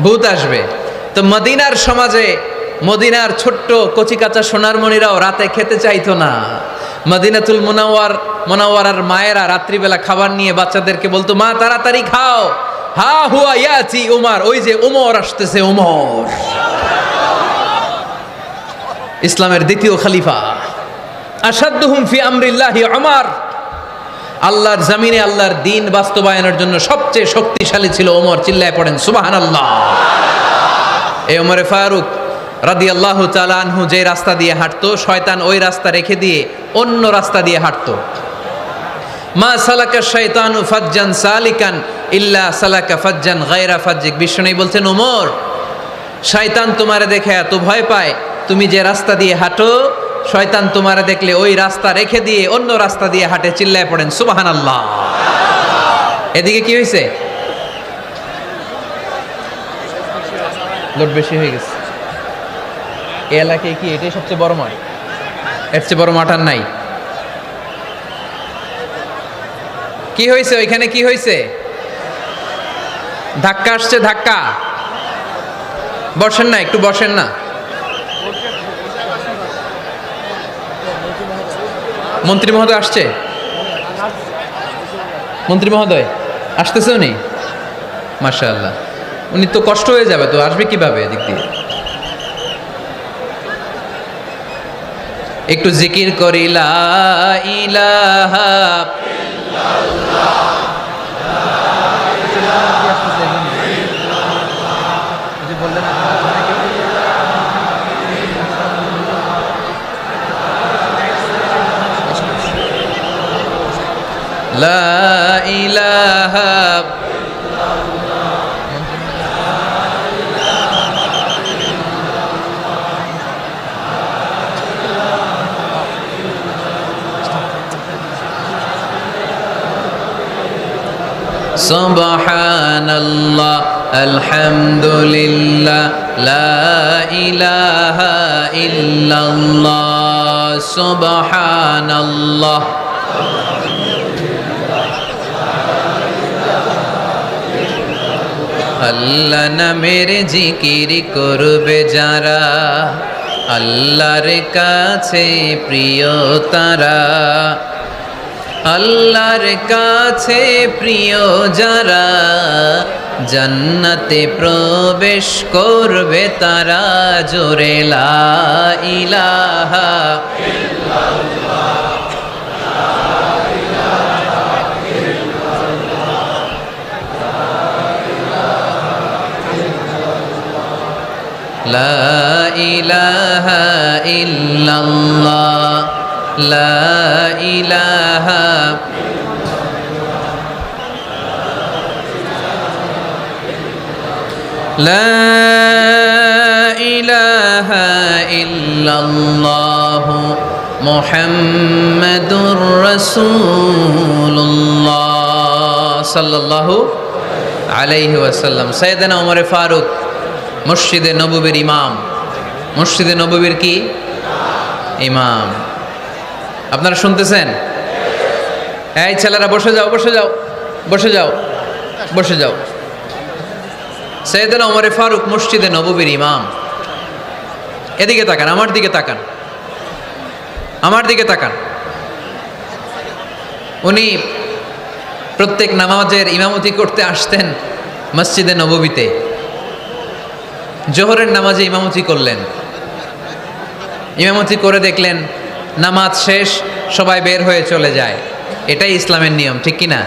ভূত আসবে। তো মদিনার সমাজে মদিনার ছোট্ট কচিকাচা সোনারমণিরাও রাতে খেতে চাইতো না। মদিনাতুল মুনাওয়ারার মায়েরা রাত্রিবেলা খাবার নিয়ে বাচ্চাদেরকে বলতো, মা তাড়াতাড়ি খাও, হা হুয়া ইয়াতি উমর, ওই যে উমর আসতেছে। উমর ইসলামের দ্বিতীয় খলিফা। আসাদুহুম ফি আমরিল্লাহি উমর, আল্লাহর জমিনে আল্লাহর দ্বীন বাস্তবায়নের জন্য সবচেয়ে শক্তিশালী ছিল ওমর। চিল্লায় পড়েন সুবহানাল্লাহ। এই ওমরে ফারুক রাদিয়াল্লাহু তাআলা আনহু যে রাস্তা দিয়ে হাঁটতো, শয়তান ওই রাস্তা রেখে দিয়ে অন্য রাস্তা দিয়ে হাঁটতো। মা সালাকা শাইতানু ফাজ্জান সালিকান ইল্লা সালাকা ফাজ্জান গায়রা ফাজ্জিক। বিষ্ণু বলছেন, ওমর, শয়তান তোমারে দেখে এত ভয় পায়, তুমি যে রাস্তা দিয়ে হাঁটো শয়তান তোমারে দেখলে ওই রাস্তা রেখে দিয়ে অন্য রাস্তা দিয়ে হাঁটে। চিল্লায় পড়েন সুবহানাল্লাহ। এদিকে কি হয়েছে? লোড বেশি হয়ে গেছে। এই এলাকায় কি এটাই সবচেয়ে বড় মাঠ? এর চেয়ে বড় মাঠ আর নাই। কি হয়েছে ওইখানে? কি হয়েছে? ধাক্কা আসছে, ধাক্কা। বসেন না, একটু বসেন না। মন্ত্রী মহোদয় আসছে? মন্ত্রী মহোদয় আসতেছে উনি? মাশাআল্লাহ। উনি তো কষ্ট হয়ে যাবে, তো আসবে কিভাবে এদিক দিয়ে? একটু জিকির করি, লা ইলাহা ইল্লাল্লাহ। লা ইলাহা সুবহানাল্লাহ আলহামদুলিল্লাহ লা ইলাহা ইল্লাল্লাহ সুবহানাল্লাহ। আল্লাহ নামের জিকির করবে যারা, আল্লাহর কাছে প্রিয় তারা। আল্লাহর কাছে প্রিয় যারা, জান্নাতে প্রবেশ করবে তারা। জোরে লা ইলাহা লা ইলাহা ইল্লাল্লাহ লা ইলাহা লা ইলাহা ইল্লাল্লাহ মুহাম্মাদুর রাসূলুল্লাহ সাল্লাল্লাহু আলাইহি ওয়াসাল্লাম। সাইয়েদনা ওমর ফারুক মসজিদে নববীর ইমাম। মসজিদে নববীর কি ইমাম? আপনারা শুনতেছেন? এই ছেলেরা বসে যাও, বসে যাও, বসে যাও, বসে যাও। সাইয়েদনা ওমর ফারুক মসজিদে নববীর ইমাম। এদিকে তাকান, আমার দিকে তাকান, আমার দিকে তাকান। উনি প্রত্যেক নামাজের ইমামতি করতে আসতেন মসজিদে নববীতে। জোহরের নামাজে ইমামতি করলেন। ইমামতি করে দেখলেন নামাজ শেষ, সবাই বের হয়ে চলে যায়। এটাই ইসলামের নিয়ম, ঠিক কিনা?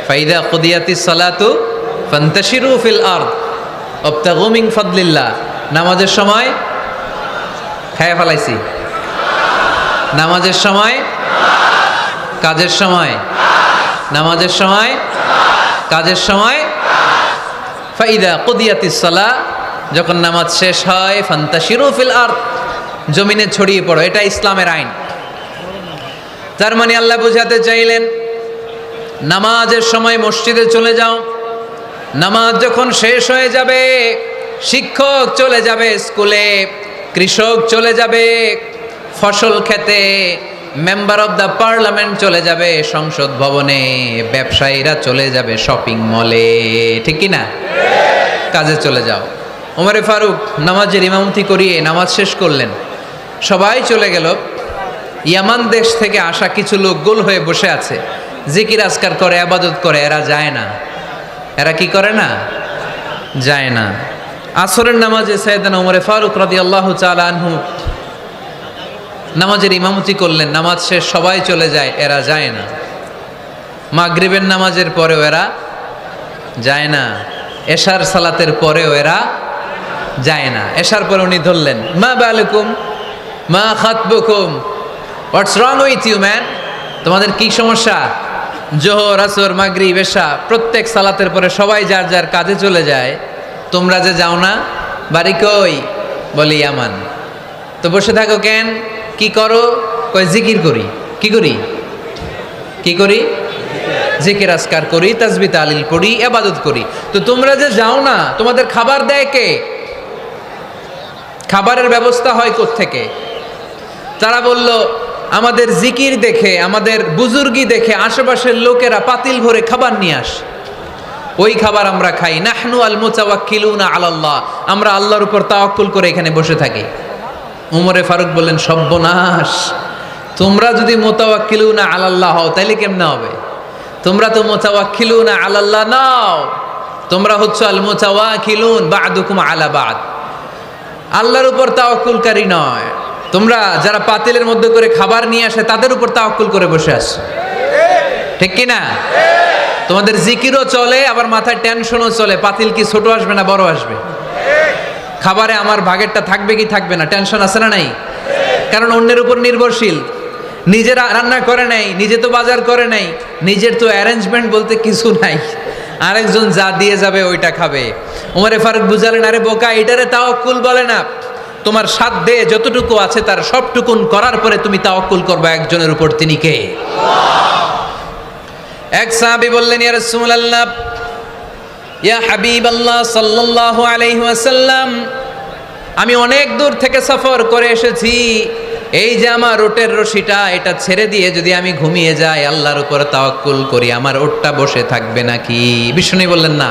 ফাইদা কুদিয়াতিস সালাতু ফান্তাশিরু ফিল আরদ ওয়াবতাগু মিন ফাদলিল্লাহ। নামাজের সময় খায়া ফেলাইছি, নামাজের সময়, কাজের সময়, নামাজের সময়, কাজের সময়। ফাইদা কুদিয়াতিস সালাহ, যখন নামাজ শেষ হয়, ফান্তাশিরু ফিল আরদ, জমিনে ছড়িয়ে পড়ো। এটা ইসলামের আইন। তার মানে আল্লাহ বুঝাতে চাইলেন নামাজের সময় মসজিদে চলে যাও। নামাজ যখন শেষ হয়ে যাবে, শিক্ষক চলে যাবে স্কুলে, কৃষক চলে যাবে ফসল খেতে, মেম্বার অব দ্য পার্লামেন্ট চলে যাবে সংসদ ভবনে, ব্যবসায়ীরা চলে যাবে শপিং মলে, ঠিক কি না? কাজে চলে যাও। ওমরে ফারুক নামাজের ইমামতি করিয়ে নামাজ শেষ করলেন, সবাই চলে গেল। ইয়ামান দেশ থেকে আসা কিছু লোক গোল হয়ে বসে আছে, জিকির আজকার করে, আবাদত করে। এরা যায় না। এরা কি করে না? যায় না। আসরের নামাজে সাইয়েদনা ওমরে ফারুক রাদিয়াল্লাহু তাআলা আনহু নামাজের ইমামতি করলেন। নামাজ শেষ, সবাই চলে যায়, এরা যায় না। মাগরিবের নামাজের পরেও এরা যায় না। এশার সালাতের পরেও এরা যায় না। এশার পরে উনি ধরলেন, মা বালুকুম মা খাতবুকুম, হোয়াটস রং উইথ ইউ ম্যান? তোমাদের কি সমস্যা? জোহর, আসর, মাগরিব, এশা প্রত্যেক সালাতের পরে সবাই যার যার কাজে চলে যায়, তোমরা যে যাও না? বাড়ি কই? বলি ইয়ামান। তো বসে থাকো কেন? কি করো? কই জিকির করি। কি করি? কি করি? জিকির আজকার করি, তাসবিহ তাহলিল করি, ইবাদত করি। তো তোমরা যে যাও না, তোমাদের খাবার দেয় কে? খাবারের ব্যবস্থা হয় কোত্থেকে? তারা বলল, আমাদের জিকির দেখে, আমাদের বুজুর্গি দেখে আশেপাশের লোকেরা পাতিল ভরে খাবার নিয়ে আসে, ওই খাবার আমরা খাই। নাহনু আল মুতাওয়াক্কিলুনা আলাল্লাহ, আমরা আল্লাহর উপর তাওয়াক্কুল করে এখানে বসে থাকি। উমরে ফারুক বললেন, সর্বনাশ, তোমরা যদি মুতাওয়াক্কিলুনা আলাল্লাহ হও তাহলে কেমনে হবে? তোমরা তো মুতাওয়াক্কিলুনা আলাল্লাহ নাও, তোমরা হচ্ছে আল মুতাওয়াক্কিলুন বা'দুকুম আলা বা'দ, আল্লাহর উপর তাওয়াক্কুলকারী নয়। তোমরা যারা পাতিলের মধ্যে করে খাবার নিয়ে আসে তাদের উপর তাওয়াক্কুল করে বসে আছো, ঠিক কি না? তোমাদের জিকিরও চলে, আবার মাথায় টেনশনও চলে, পাতিল কি ছোট আসবে না বড় আসবে? খাবারে আমার ভাগেরটা থাকবে কি থাকবে না, টেনশন আছে না নাই? কারণ অন্যের উপর নির্ভরশীল, নিজের রান্না করে নাই, নিজে তো বাজার করে নাই, নিজের তো অ্যারেঞ্জমেন্ট বলতে কিছু নাই, আরেকজন যা দিয়ে যাবে ওইটা খাবে। ওমরে ফারুক বুঝালেন, আরে বোকা, এটারে তাওয়াক্কুল বলে না। তোমার সাধ্যে যতটুকু আছে তার সবটুকুন করার পরে তুমি তাওয়াক্কুল করবে একজনের উপর, তিনি কে? এক সাহাবী বললেন, ইয়া রাসূলুল্লাহ, ইয়া হাবিবাল্লাহ সাল্লাল্লাহু আলাইহি ওয়াসাল্লাম, আমি অনেক দূর থেকে সফর করে এসেছি, এই যে আমার ওটের রশিটা, এটা ছেড়ে দিয়ে যদি আমি ঘুমিয়ে যাই, আল্লাহর উপর তাওয়াক্কুল করি, আমার ওটটা বসে থাকবে নাকি? বিষ্ণু বললেন, না,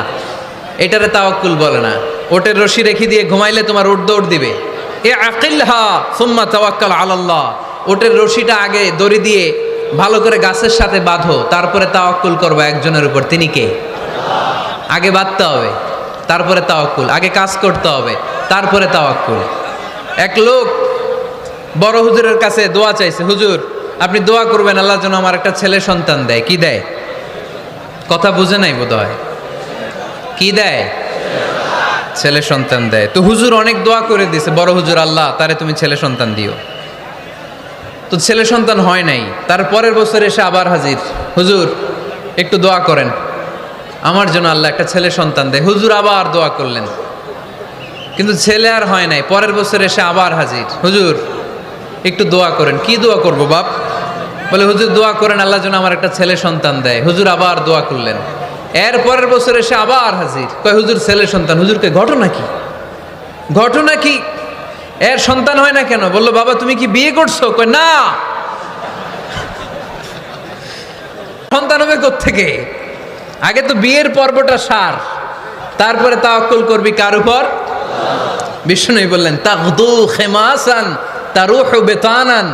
এটারে তাওয়াক্কুল বলে না। ওটের রশি রেখে দিয়ে ঘুমাইলে তোমার ওট দৌড় দিবে। এ আকিলহা সুম্মা তাওয়াক্কাল আলাল্লাহ, ওটের রশিটা আগে দড়ি দিয়ে ভালো করে গাছের সাথে বাঁধো, তারপরে তাওয়াক্কুল করবে একজনের উপর, তিনি কে? আগে বাঁধতে হবে, তারপরে তাওয়াক্কুল, আগে কাজ করতে হবে, তারপরে তাওয়াক্কুল। এক লোক বড় হুজুরের কাছে দোয়া চাইছে, হুজুর আপনি দোয়া করবেন আল্লাহ যেন আমার একটা ছেলে সন্তান দেয়। কি দেয়? কথা বুঝে নাই বোধ হয়। কি দেয়? ছেলে সন্তান দেয়। তো হুজুর অনেক দোয়া করে দিয়েছে, বড় হুজুর, আল্লাহ তারে তুমি ছেলে সন্তান দিও। তো ছেলে সন্তান হয় নাই। তার পরের বছর এসে আবার হাজির, হুজুর একটু দোয়া করেন আমার জন্য আল্লাহ একটা ছেলে সন্তান দেয়। হুজুর আবার দোয়া করলেন, কিন্তু ছেলে আর হয় নাই। পরের বছর এসে আবার হাজির, হুজুর একটু দোয়া করেন। কি দোয়া করবো বাপ? বলে হুজুর দোয়া করেন আল্লাহ যেন আমার একটা ছেলে সন্তান দেয়। হুজুর আবার দোয়া করলেন। এর পরের বছর এসে আবার হাজির, কয় হুজুর ছেলে সন্তান। হুজুরকে ঘটনা কি? ঘটনা কি? এর সন্তান হয় না কেন? বললো বাবা তুমি কি বিয়ে করছো? কয় না। সন্তান হবে কোত্থেকে? আগে তো বিয়ের পর্বটা সার, তারপরে তাওয়াক্কুল করবি কার উপর? বিষ্ণু বললেন, তাগদু খেমাসান তারুহু বেতানান,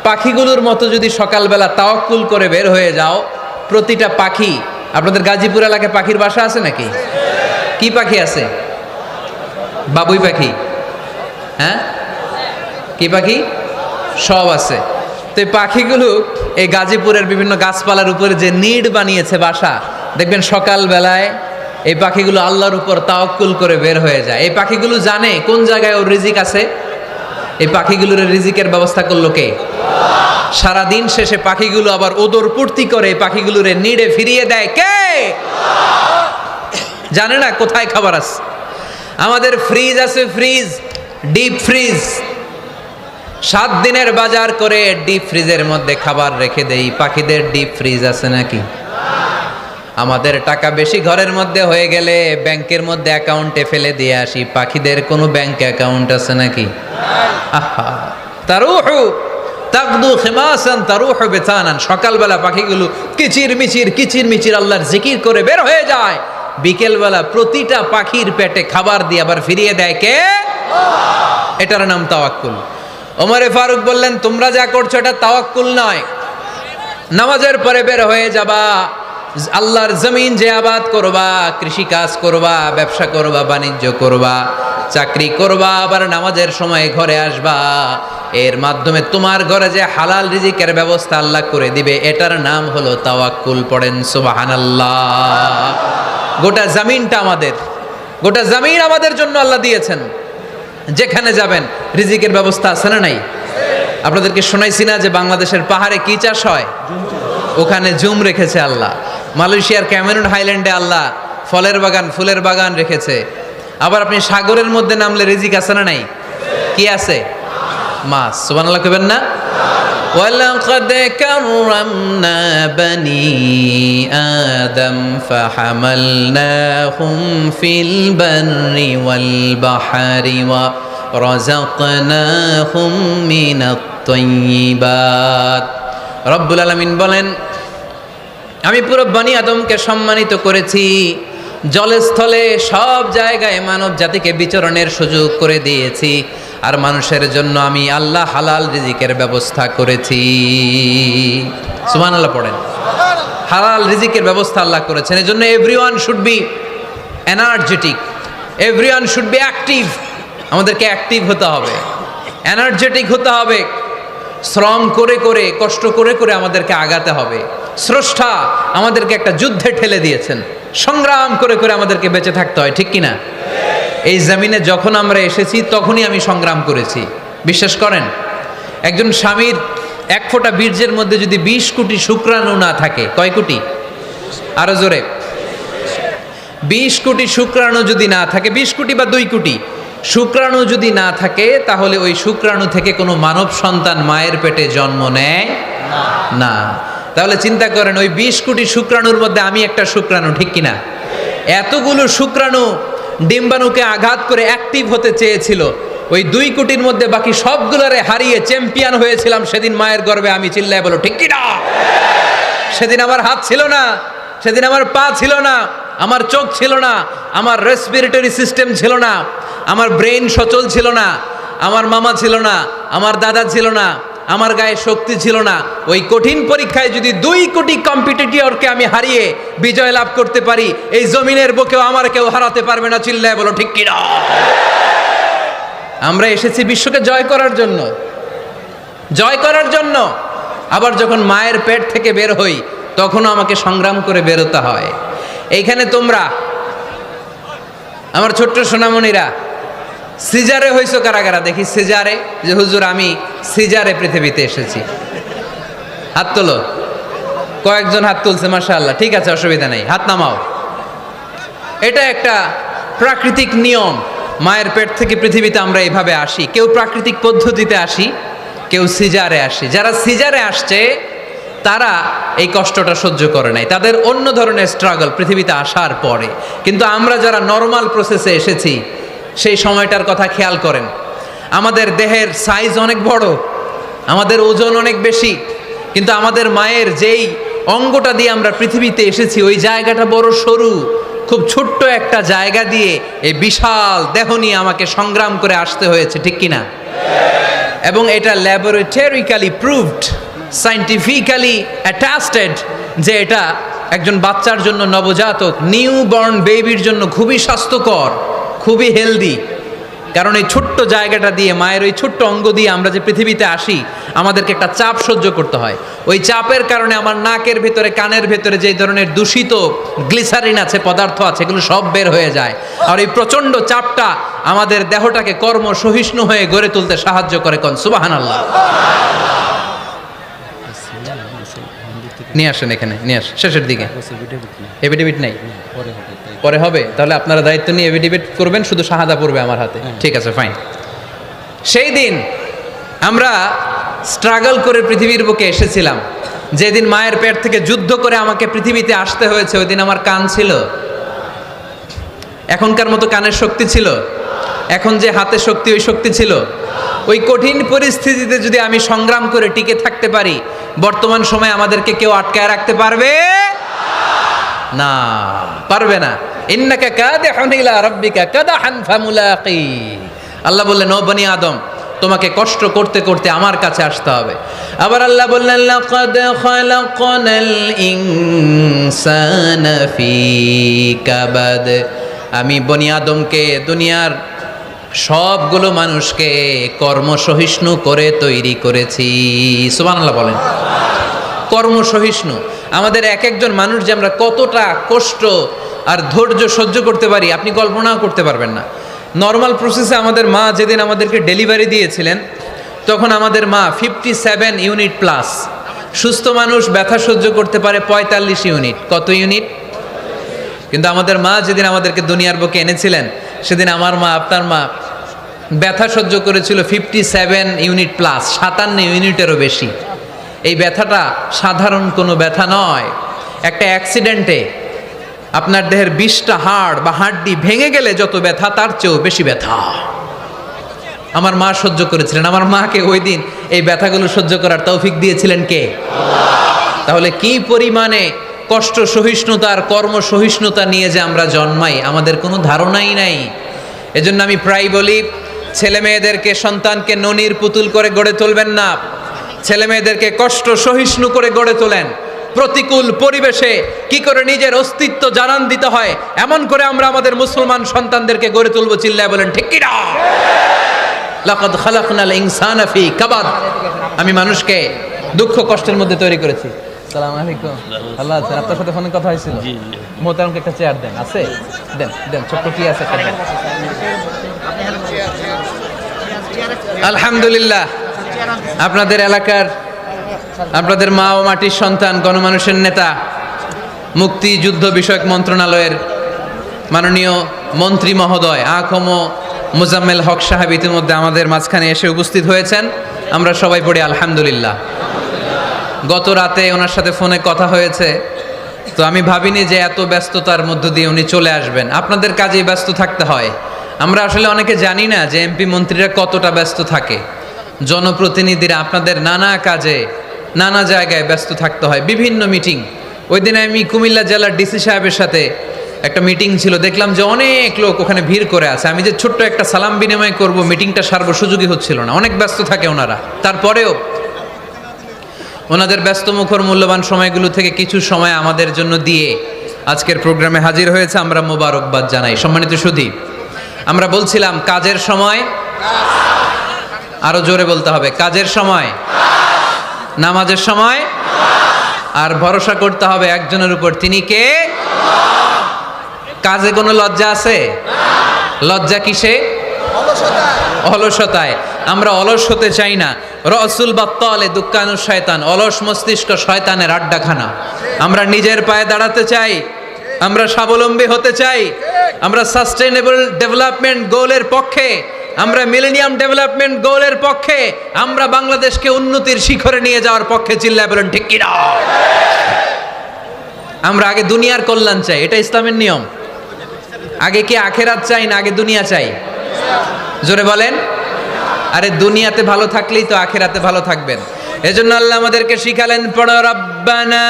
পাখিগুলোর মতো যদি সকালবেলা তাওয়াক্কুল করে বের হয়ে যাও, প্রতিটা পাখি, আপনাদের গাজীপুর এলাকায় পাখির বাসা আছে নাকি? কি পাখি আছে? বাবুই পাখি? হ্যাঁ, কি পাখি? সব আছে। তো এই পাখিগুলো এই গাজীপুরের বিভিন্ন গাছপালার উপরে যে নিড বানিয়েছে বাসা, দেখবেন সকালবেলায় এই পাখিগুলো আল্লাহর উপর তাওয়াক্কুল করে বের হয়ে যায়। এই পাখিগুলো জানে কোন জায়গায় ওর রিজিক আছে। এই পাখিগুলোর রিজিকের ব্যবস্থা করলো কে? সারাদিন শেষে পাখিগুলো আবার ওদর পূর্তি করে পাখিগুলোর নিড়ে ফিরিয়ে দেয় কে? জানে না কোথায় খাবার আছে। আমাদের ফ্রিজ আছে, ফ্রিজ, ডিপ ফ্রিজ, 7 দিনের বাজার করে ডিপ ফ্রিজের মধ্যে খাবার রেখে দেই। পাখিদের ডিপ ফ্রিজ আছে নাকি? আমাদের টাকা বেশি ঘরের মধ্যে হয়ে গেলে ব্যাংকের মধ্যে অ্যাকাউন্টে ফেলে দিয়ে আসি। পাখিদের কোনো ব্যাংক অ্যাকাউন্ট আছে নাকি? আহা, তারুহু তাগদু খিমাসান তারুহু বিতানান, সকালবেলা পাখিগুলো কিচির মিচির আল্লাহর জিকির করে বের হয়ে যায়। বিকেলবেলা প্রতিটা পাখির পেটে খাবার দিয়ে আবার ফিরিয়ে দেয় কে? এটার নাম তাওয়াক্কুল। ওমরে ফারুক বললেন, তোমরা যা করছো এটা তাওয়াক্কুল নয়। নামাজের পরে বের হয়ে যাবা, আল্লাহর জমিন যে আবাদ করবা, কৃষি কাজ করবা, ব্যবসা করবা, বাণিজ্য করবা, চাকরি করবা, আবার নামাজের সময় ঘরে আসবা। এর মাধ্যমে তোমার ঘরে যে হালাল রিজিকের ব্যবস্থা আল্লাহ করে দিবে, এটার নাম হলো তাওয়াক্কুল। পড়েন সুবহানাল্লাহ। গোটা জমিনটা আমাদের, গোটা জমিন আমাদের জন্য আল্লাহ দিয়েছেন। যেখানে যাবেন রিজিকের ব্যবস্থা আছে না নাই? আপনাদেরকে শোনাইছি না যে বাংলাদেশের পাহাড়ে কি চাষ হয়? ওখানে জুম রেখেছে আল্লাহ। মালয়েশিয়ার ক্যামেরুন হাইল্যান্ডে আল্লাহ ফলের বাগান, ফুলের বাগান রেখেছে। আবার আপনি সাগরের মধ্যে নামলে রিজিক আছে না নাই? কি আছে? মাছ। সুবহানাল্লাহ কইবেন না? ওয়ালাকাদ কাররামনা বানি আদম ফাহামালনাহুম ফিল বাররি ওয়াল বাহরি ওয়া রাযাকনাহুম মিনাত তাইয়্যিবাত। রব্বুল আলামিন বলেন, আমি পুরো বনি আদমকে সম্মানিত করেছি। জলে স্থলে সব জায়গায় মানব জাতিকে বিচরণের সুযোগ করে দিয়েছি। আর মানুষের জন্য আমি আল্লাহ হালাল রিজিকের ব্যবস্থা করেছি। সুবহানাল্লাহ পড়েন। হালাল রিজিকের ব্যবস্থা আল্লাহ করেছেন। এজন্য everyone should be energetic, everyone should be active. আমাদেরকে অ্যাক্টিভ হতে হবে, এনার্জেটিক হতে হবে। শ্রম করে করে, কষ্ট করে করে আমাদেরকে আগাতে হবে। স্রষ্টা আমাদেরকে একটা যুদ্ধে ঠেলে দিয়েছেন, সংগ্রাম করে করে আমাদেরকে বেঁচে থাকতে হয়, ঠিক কিনা? এই জমিনে যখন আমরা এসেছি তখনই আমি সংগ্রাম করেছি। বিশ্বাস করেন, একজন স্বামীর এক ফোঁটা বীর্যের মধ্যে যদি 20 কোটি শুক্রাণু না থাকে, কয় কোটি? আরো জোরে। 20 কোটি শুক্রাণু যদি না থাকে, 20 কোটি বা 2 কোটি শুক্রাণু যদি না থাকে, তাহলে ওই শুক্রাণু থেকে কোনো মানব সন্তান মায়ের পেটে জন্ম নেয় না। তাহলে চিন্তা করেন, ওই 20 কোটি শুক্রাণুর মধ্যে আমি একটা শুক্রাণু, ঠিক কিনা? এতগুলো শুক্রাণু ডিম্বাণুকে আঘাত করে অ্যাক্টিভ হতে চেয়েছিল, ওই 2 কোটির মধ্যে বাকি সবগুলোরে হারিয়ে চ্যাম্পিয়ন হয়েছিলাম সেদিন মায়ের গর্ভে আমি। চিল্লায় বলো ঠিক কিনা? সেদিন আমার হাত ছিল না, সেদিন আমার পা ছিল না, আমার চোখ ছিল না, আমার রেসপিরেটরি সিস্টেম ছিল না, আমার ব্রেন সচল ছিল না, আমার মামা ছিল না, আমার দাদা ছিল না, আমার গায়ে শক্তি ছিল না। ওই কঠিন পরীক্ষায় যদি 2 কোটি কম্পিটিটরকে আমি হারিয়ে বিজয় লাভ করতে পারি, এই জমিনের বুকেও আমার কেউ হারাতে পারবে না। চিল্লায় বলো ঠিক কিনা? আমরা এসেছি বিশ্বকে জয় করার জন্য, জয় করার জন্য। আবার যখন মায়ের পেট থেকে বের হই, তখনও আমাকে সংগ্রাম করে বেরোতে হয়। এইখানে তোমরা আমার ছোট্ট সোনামণিরা সিজারে হইছো কারা কারা? দেখি সিজারে, যে হুজুর আমি সিজারে পৃথিবীতে এসেছি। হাত তোলো। কয়েকজন হাত তুলছে, মাশাআল্লাহ। ঠিক আছে, অসুবিধা নেই, হাত নামাও। এটা একটা প্রাকৃতিক নিয়ম। মায়ের পেট থেকে পৃথিবীতে আমরা এভাবে আসি। কেউ প্রাকৃতিক পদ্ধতিতে আসি, কেউ সিজারে আসি। যারা সিজারে আসছে তারা এই কষ্টটা সহ্য করে নাই, তাদের অন্য ধরনের স্ট্রাগল পৃথিবীতে আসার পরে। কিন্তু আমরা যারা নর্মাল প্রসেসে এসেছি, সেই সময়টার কথা খেয়াল করেন। আমাদের দেহের সাইজ অনেক বড়, আমাদের ওজন অনেক বেশি, কিন্তু আমাদের মায়ের যেই অঙ্গটা দিয়ে আমরা পৃথিবীতে এসেছি, ওই জায়গাটা বড় সরু। খুব ছোট্ট একটা জায়গা দিয়ে এই বিশাল দেহ নিয়ে আমাকে সংগ্রাম করে আসতে হয়েছে, ঠিক কিনা? এবং এটা ল্যাবরেটরিক্যালি প্রুভড, সায়েন্টিফিক্যালি অ্যাটাস্টেড যে এটা একজন বাচ্চার জন্য, নবজাতক নিউ বর্ন বেবির জন্য খুবই স্বাস্থ্যকর, খুবই হেলদি। কারণ এই ছোট্ট জায়গাটা দিয়ে, মায়ের ওই ছোট্ট অঙ্গ দিয়ে আমরা যে পৃথিবীতে আসি, আমাদেরকে একটা চাপ সহ্য করতে হয়। ওই চাপের কারণে আমার নাকের ভেতরে, কানের ভেতরে যে ধরনের দূষিত গ্লিসারিন আছে, পদার্থ আছে, এগুলো সব বের হয়ে যায়। আর এই প্রচণ্ড চাপটা আমাদের দেহটাকে কর্ম সহিষ্ণু হয়ে গড়ে তুলতে সাহায্য করে। কোন সুবহানাল্লাহ। নিয়ে আসেন এখানে, নিয়ে আসেন শেষের দিকে। এফিডেভিট নাই, পরে হবে। তাহলে আপনারা দায়িত্ব নিয়ে এফিডেভিট করবেন, শুধু শাহাদা পড়বে আমার হাতে। ঠিক আছে, ফাইন। সেই দিন আমরা স্ট্রাগল করে পৃথিবীর বুকে এসেছিলাম। যেদিন মায়ের পেট থেকে যুদ্ধ করে আমাকে পৃথিবীতে আসতে হয়েছে, ওই দিন আমার কান ছিল? এখনকার মতো কানের শক্তি ছিল? এখন যে হাতে শক্তি, ওই শক্তি ছিল? ওই কঠিন পরিস্থিতিতে যদি আমি সংগ্রাম করে টিকে থাকতে পারি, বর্তমান সময়ে আমাদেরকে কেউ আটকায় রাখতে পারবে না, পারবে না। ইন্নাকা কাদিহুন ইলা রাব্বিকা কাদাহান ফামুলাকি। আল্লাহ বললেন, ও বনি আদম, তোমাকে কষ্ট করতে করতে আমার কাছে আসতে হবে। আবার আল্লাহ বললেন, লাকাদ খালাকনাল ইনসানা ফি কাবাদ। আমি বনি আদমকে, দুনিয়ার সবগুলো মানুষকে কর্মসহিষ্ণু করে তৈরি করেছি। সুবহানাল্লাহ বলেন। কর্মসহিষ্ণু। আমাদের এক একজন মানুষ যে আমরা কতটা কষ্ট আর ধৈর্য সহ্য করতে পারি, আপনি কল্পনাও করতে পারবেন না। নর্মাল প্রসেসে আমাদের মা যেদিন আমাদেরকে ডেলিভারি দিয়েছিলেন, তখন আমাদের মা 57 ইউনিট প্লাস। সুস্থ মানুষ ব্যথা সহ্য করতে পারে 45 ইউনিট। কত ইউনিট? কিন্তু আমাদের মা যেদিন আমাদেরকে দুনিয়ার বুকে এনেছিলেন, সেদিন আমার মা, আপনার মা ব্যথা সহ্য করেছিল 57 ইউনিট প্লাস, 57 ইউনিটেরও বেশি। এই ব্যথাটা সাধারণ কোনো ব্যথা নয়। একটা অ্যাক্সিডেন্টে আপনার দেহের 20টা হাড় বা হাড্ডি ভেঙে গেলে যত ব্যথা, তার চেয়েও বেশি ব্যথা আমার মা সহ্য করেছিলেন। আমার মাকে ওই দিন এই ব্যথাগুলো সহ্য করার তৌফিক দিয়েছিলেন কে? তাহলে কি পরিমাণে কষ্ট সহিষ্ণুতা আর কর্ম সহিষ্ণুতা নিয়ে যে আমরা জন্মাই, আমাদের কোনো ধারণাই নাই। এজন্য আমি প্রায় বলি, ছেলে মেয়েদেরকে, সন্তানকে ননির পুতুল করে গড়ে তুলবেন না। ছেলে মেয়েদেরকে কষ্ট সহিষ্ণু করে গড়ে তোলেন। প্রতিকূল পরিবেশে কি করে নিজের অস্তিত্ব জানান দিতে হয়, এমন করে আমরা আমাদের মুসলমান সন্তানদেরকে গড়ে তুলবো। চিল্লায় বলেন ঠিক কিনা? লাকাদ খালাকনাল ইনসানা ফি কাবাদ। আমি মানুষকে দুঃখ কষ্টের মধ্যে তৈরি করেছি। সালাম আলাইকুম। ভালো আছেন? আপনার সাথে ফোনে কথা হয়েছিল? মোহতারামকে একটা চেয়ার দেন। আছে? দেন দেন, ছোট্ট কি আছে একটা দেন। আলহামদুলিল্লাহ, আপনাদের এলাকার, আপনাদের মা ও মাটির সন্তান, গণমানুষের নেতা, মুক্তিযুদ্ধ বিষয়ক মন্ত্রণালয়ের মাননীয় মন্ত্রী মহোদয় আখম মোজাম্মেল হক সাহেব ইতিমধ্যে আমাদের মাঝখানে এসে উপস্থিত হয়েছেন। আমরা সবাই পড়ি আলহামদুলিল্লাহ। গত রাতে ওনার সাথে ফোনে কথা হয়েছে, তো আমি ভাবিনি যে এত ব্যস্ততার মধ্য দিয়ে উনি চলে আসবেন। আপনাদের কাজেই ব্যস্ত থাকতে হয়। আমরা আসলে অনেকে জানি না যে এমপি মন্ত্রীরা কতটা ব্যস্ত থাকে। জনপ্রতিনিধিরা আপনাদের নানা কাজে নানা জায়গায় ব্যস্ত থাকতে হয়, বিভিন্ন মিটিং। ওই দিনে আমি কুমিল্লা জেলার ডিসি সাহেবের সাথে একটা মিটিং ছিল, দেখলাম যে অনেক লোক ওখানে ভিড় করে আছে। আমি যে ছোট্ট একটা সালাম বিনিময় করব, মিটিংটা সারবো সুযোগই হচ্ছিল না, অনেক ব্যস্ত থাকে ওনারা। তারপরেও ওনাদের ব্যস্তমুখর মূল্যবান সময়গুলো থেকে কিছু সময় আমাদের জন্য দিয়ে আজকের প্রোগ্রামে হাজির হয়েছে। আমরা মোবারকবাদ জানাই। সম্মানিত সুধী, আমরা বলছিলাম কাজের সময়, আরো জোরে বলতে হবে, কাজের সময়, নামাজের সময়, আর ভরসা করতে হবে একজনের উপর, তিনি কে? কাজে কোনো লজ্জা আছে? লজ্জা কিসে? অলসতায়। আমরা অলস হতে চাই না। রসুল বাত্তালে দুঃখানু শয়তান, অলস মস্তিষ্ক শয়তানের আড্ডাখানা। আমরা নিজের পায়ে দাঁড়াতে চাই, আমরা স্বাবলম্বী হতে চাই, আমরা সাস্টেইনেবল ডেভেলপমেন্ট গোলের পক্ষে, আমরা মিলেনিয়াম ডেভেলপমেন্ট গোলের পক্ষে, আমরা বাংলাদেশকে উন্নতির শিখরে নিয়ে যাওয়ার পক্ষে। চিল্লায় বলেন ঠিক কিনা? আমরা আগে দুনিয়ার কল্যাণ চাই, এটা ইসলামের নিয়ম। আগে কি আখেরাত চাই না আগে দুনিয়া চাই? জোরে বলেন। আরে দুনিয়াতে ভালো থাকলেই তো আখেরাতে ভালো থাকবেন। এজন্য আল্লাহ আমাদেরকে শিখালেন, পড়ো রব্বানা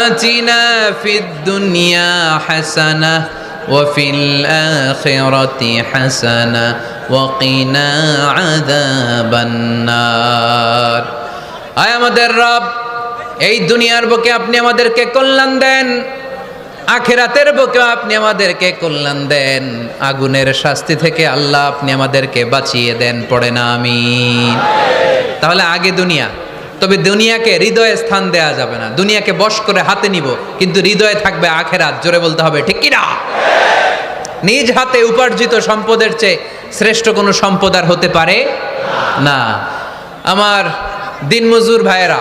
আতিনা ফিদ দুনিয়া হাসানাহ ওয়া ফিল আখিরাতি হাসানাহ ওয়া কিনা আযাবান নার। আয় আমাদের রব, এই দুনিয়ার বুকে আপনি আমাদেরকে কল্যাণ দেন, আখিরাতের বুকে আপনি আমাদেরকে কল্যাণ দেন, আগুনের শাস্তি থেকে আল্লাহ আপনি আমাদেরকে বাঁচিয়ে দেন। পড়ে না আমিন। তাহলে আগে দুনিয়া, তবে দুনিয়াকে হৃদয়ে স্থান দেয়া যাবে না। দুনিয়াকে বশ করে হাতে নিব, কিন্তু হৃদয়ে থাকবে আখিরাত। জোরে বলতে হবে ঠিক কি না? নিজ হাতে উপার্জিত সম্পদের চেয়ে শ্রেষ্ঠ কোনো সম্পদ আর হতে পারে না। আমার দিনমজুর ভাইয়েরা,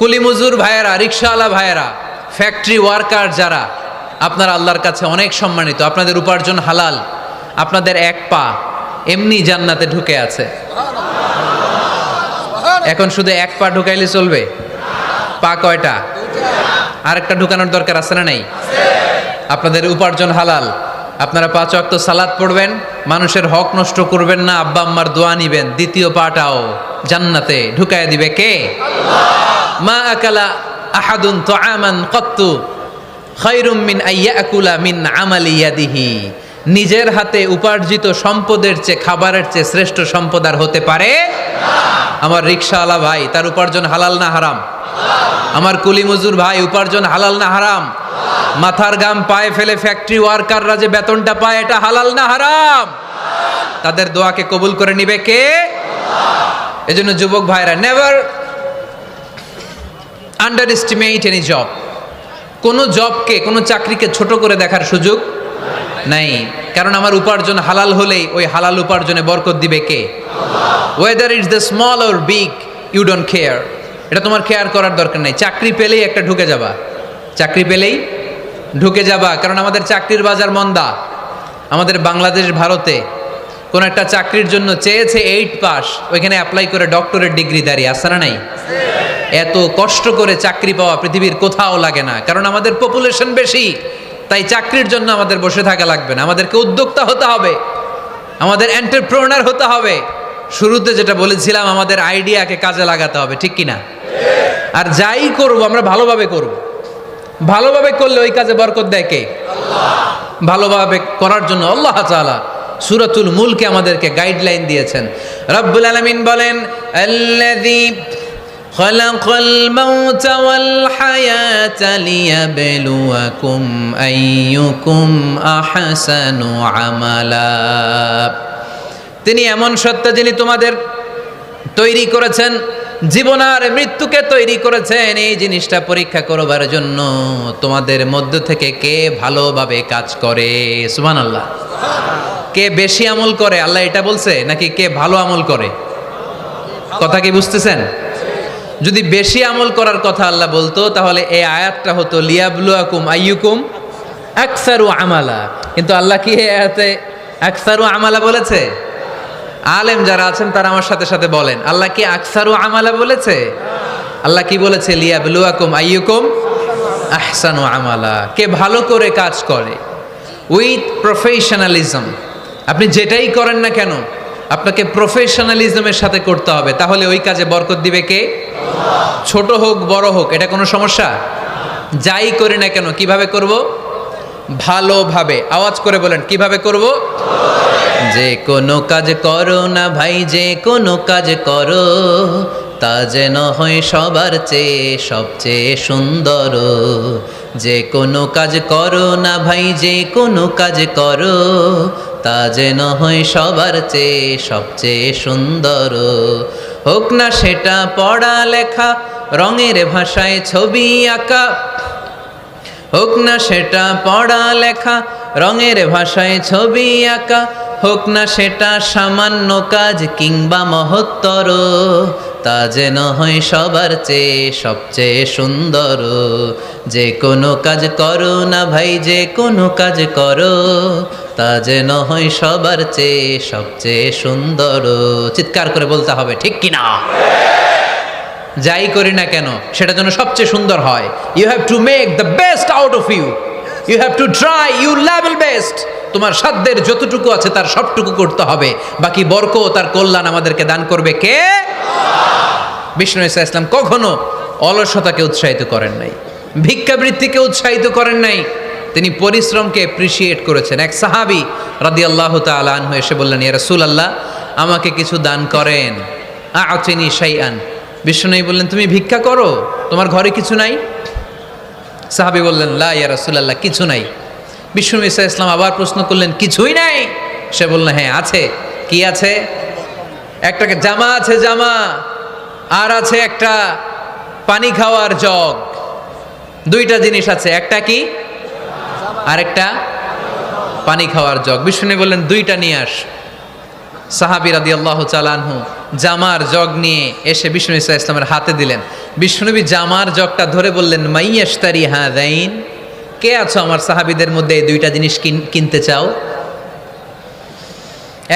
কুলি মজুর ভাইয়েরা, রিক্সাওয়ালা ভাইয়েরা, ফ্যাক্টরি ওয়ার্কার যারা, আপনারা আল্লাহর কাছে অনেক সম্মানিত। আপনাদের উপার্জন হালাল, আপনাদের এক পা এমনি জান্নাতে ঢুকে আছে। এখন শুধু এক পা ঢুকাইলে চলবে? পা কয়টা? আরেকটা ঢুকানোর দরকার আছে না নাই? আপনাদের উপার্জন হালাল, আপনারা 5 ওয়াক্ত সালাত পড়বেন, মানুষের হক নষ্ট করবেন না, আব্বা আম্মার দোয়া নিবেন, দ্বিতীয় পাটাও জান্নাতে ঢুকায় দিবে কে? মা আকালা আহাদুন তাআমান কত্তু খায়রুম মিন আইয়াকুলা মিন আমালি ইয়াদিহি। নিজের হাতে উপার্জিত সম্পদের চেয়ে, খাবারের চেয়ে শ্রেষ্ঠ সম্পদ আর হতে পারে না। আমার রিকশাওয়ালা ভাই, তার উপার্জন হালাল না হারাম? আমার কুলি মজুর ভাই, উপার্জন হালাল না হারাম? মাথার গাম পায়ে ফেলে ফ্যাক্টরি ওয়ার্কাররা যে বেতনটা পায়, এটা হালাল না হারাম? তাদের দোয়াকে কবুল করে নিবে কে? এজন্য যুবক ভাইরা, never under estimate any job. কোনো জবকে, কোনো চাকরিকে ছোট করে দেখার সুযোগ নাই, কারণ আমার উপার্জন হালাল হলেই ওই হালাল উপার্জনে বরকত দিবে কে? Whether it's the small or big, you don't care. এটা তোমার কেয়ার করার দরকার নেই। চাকরি পেলেই একটা ঢুকে যাবা, চাকরি পেলেই ঢুকে যাবা, কারণ আমাদের চাকরির বাজার মন্দা। আমাদের বাংলাদেশ, ভারতে কোন একটা চাকরির জন্য চেয়েছে 8 পাস, ওইখানে অ্যাপ্লাই করে ডক্টরেট ডিগ্রি দাঁড়িয়ে আসে না নাই? এত কষ্ট করে চাকরি পাওয়া পৃথিবীর কোথাও লাগে না, কারণ আমাদের পপুলেশন বেশি। তাই চাকরির জন্য আমাদের বসে থাকা লাগবে না, আমাদেরকে উদ্যোক্তা হতে হবে, আমাদের এন্টারপ্রেনার হতে হবে। শুরুতে যেটা বলেছিলাম, আমাদের আইডিয়াকে কাজে লাগাতে হবে, ঠিক কিনা? আর যাই করব আমরা ভালোভাবে করব। ভালোভাবে করলে ওই কাজে বরকত দেয় কে? আল্লাহ। ভালোভাবে করার জন্য আল্লাহ তাআলা সূরাতুল মুলকে আমাদেরকে গাইডলাইন দিয়েছেন। রব্বুল আলামিন বলেন, আল্লাযী খালাকাল মাউতা ওয়াল হায়াতা লিয়াবলুয়াকুম আইয়ুকুম আহসানু আমালা। তিনি এমন সত্তা যিনি তোমাদের তৈরি করেছেন, জীবন আর মৃত্যুকে তৈরি করেছেন এই জিনিসটা পরীক্ষা করবার জন্য। তোমাদের মধ্য থেকে কে ভালোভাবে কাজ করে? সুবহানাল্লাহ। কে বেশি আমল করে, আল্লাহ এটা বলছে, নাকি কে ভালো আমল করে? কথা কি বুঝতেছেন? যদি বেশি আমল করার কথা আল্লাহ বলতো তাহলে এই আয়াতটা হতো লিয়াবলুয়াকুম আইয়ুকুম আকসারু আমালা। কিন্তু আল্লাহ কি এই আয়াতে আকসারু আমালা বলেছে? আলেম যারা আছেন তারা আমার সাথে সাথে বলেন, আল্লাহ কি আকসারু আমালা বলেছে? আল্লাহ কি বলেছে? লিয়াবলুয়াকুম আইয়ুকুম আহসানু আমালা। কে ভালো করে কাজ করে উইথ প্রফেশনালিজম। আপনি যেটাই করেন না কেন আপনাকে প্রফেশনালিজমের সাথে করতে হবে, তাহলে ওই কাজে বরকত দিবে কে? ছোট হোক বড় হোক এটা কোনো সমস্যা? যাই করি না কেন কিভাবে করব? ভালোভাবে। আওয়াজ করে বলেন, কিভাবে করব? যে কোনো কাজ করো না ভাই, যে কোনো কাজ করো তা যেন হয় সবার চেয়ে সবচেয়ে সুন্দর। যে কোনো কাজ করো না ভাই, যে কোনো কাজ করো তা যেন হয় সবার চেয়ে সবচেয়ে সুন্দর। হোক না সেটা পড়া লেখা, রঙের ভাষায় ছবি আঁকা। হোক না সেটা পড়া লেখা, রঙের ভাষায় ছবি আঁকা। হোক না সেটা সামান্য কাজ কিংবা মহত্তর, তা যেন হয় সবার চেয়ে সবচেয়ে সুন্দর। যে কোনো কাজ করো না ভাই, যে কোনো কাজ করো তা যেন হয় সবার চেয়ে সবচেয়ে সুন্দর। চিৎকার করে বলতে হবে, ঠিক কিনা? যাই করি না কেন সেটা যেন সবচেয়ে সুন্দর হয়। You have to make the best out of you. You have to try your level best. তোমার সাধ্যের যতটুকু আছে তার সবটুকু করতে হবে। বাকি বরকত তার কল্যাণ আমাদেরকে দান করবে কে? বিষ্ণু ঈসা ইসলাম কখনো অলসতাকে উৎসাহিত করেন নাই, ভিক্ষাবৃত্তিকে উৎসাহিত করেন নাই। তিনি পরিশ্রমকে অ্যাপ্রিসিয়েট করেছেন। এক সাহাবী রাদিয়াল্লাহু তাআলা আনহু এসে বললেন, ইয়া রাসূলুল্লাহ আমাকে কিছু দান করেন, আ'তিনি শাইআন। বিষ্ণু বললেন, তুমি ভিক্ষা করো, তোমার ঘরে কিছু নাই? সাহাবী বললেন, লা ইয়া রাসূলুল্লাহ, কিছু নাই। বিষ্ণু ঈসা ইসলাম আবার প্রশ্ন করলেন, কিছুই নাই? সে বললেন, হ্যাঁ আছে। কি আছে? একটা জামা আছে, জামা, আর আছে একটা পানি খাওয়ার জগ। দুইটা জিনিস আছে, একটা কি আর একটা পানি খাওয়ার জগ। বিষ্ণু বললেন, দুইটা নিয়ে আস। সাহাবী রাদিয়াল্লাহু তাআলা আনহু জামার জগ নিয়ে এসে বিষ্ণু ঈসা ইসলামের হাতে দিলেন। বিষ্ণুনবী জামার জগটা ধরে বললেন, মাইয়াশতারি হাযাইন, কে আছো আমার সাহাবীদের মধ্যে এই দুইটা জিনিস কিনতে চাও?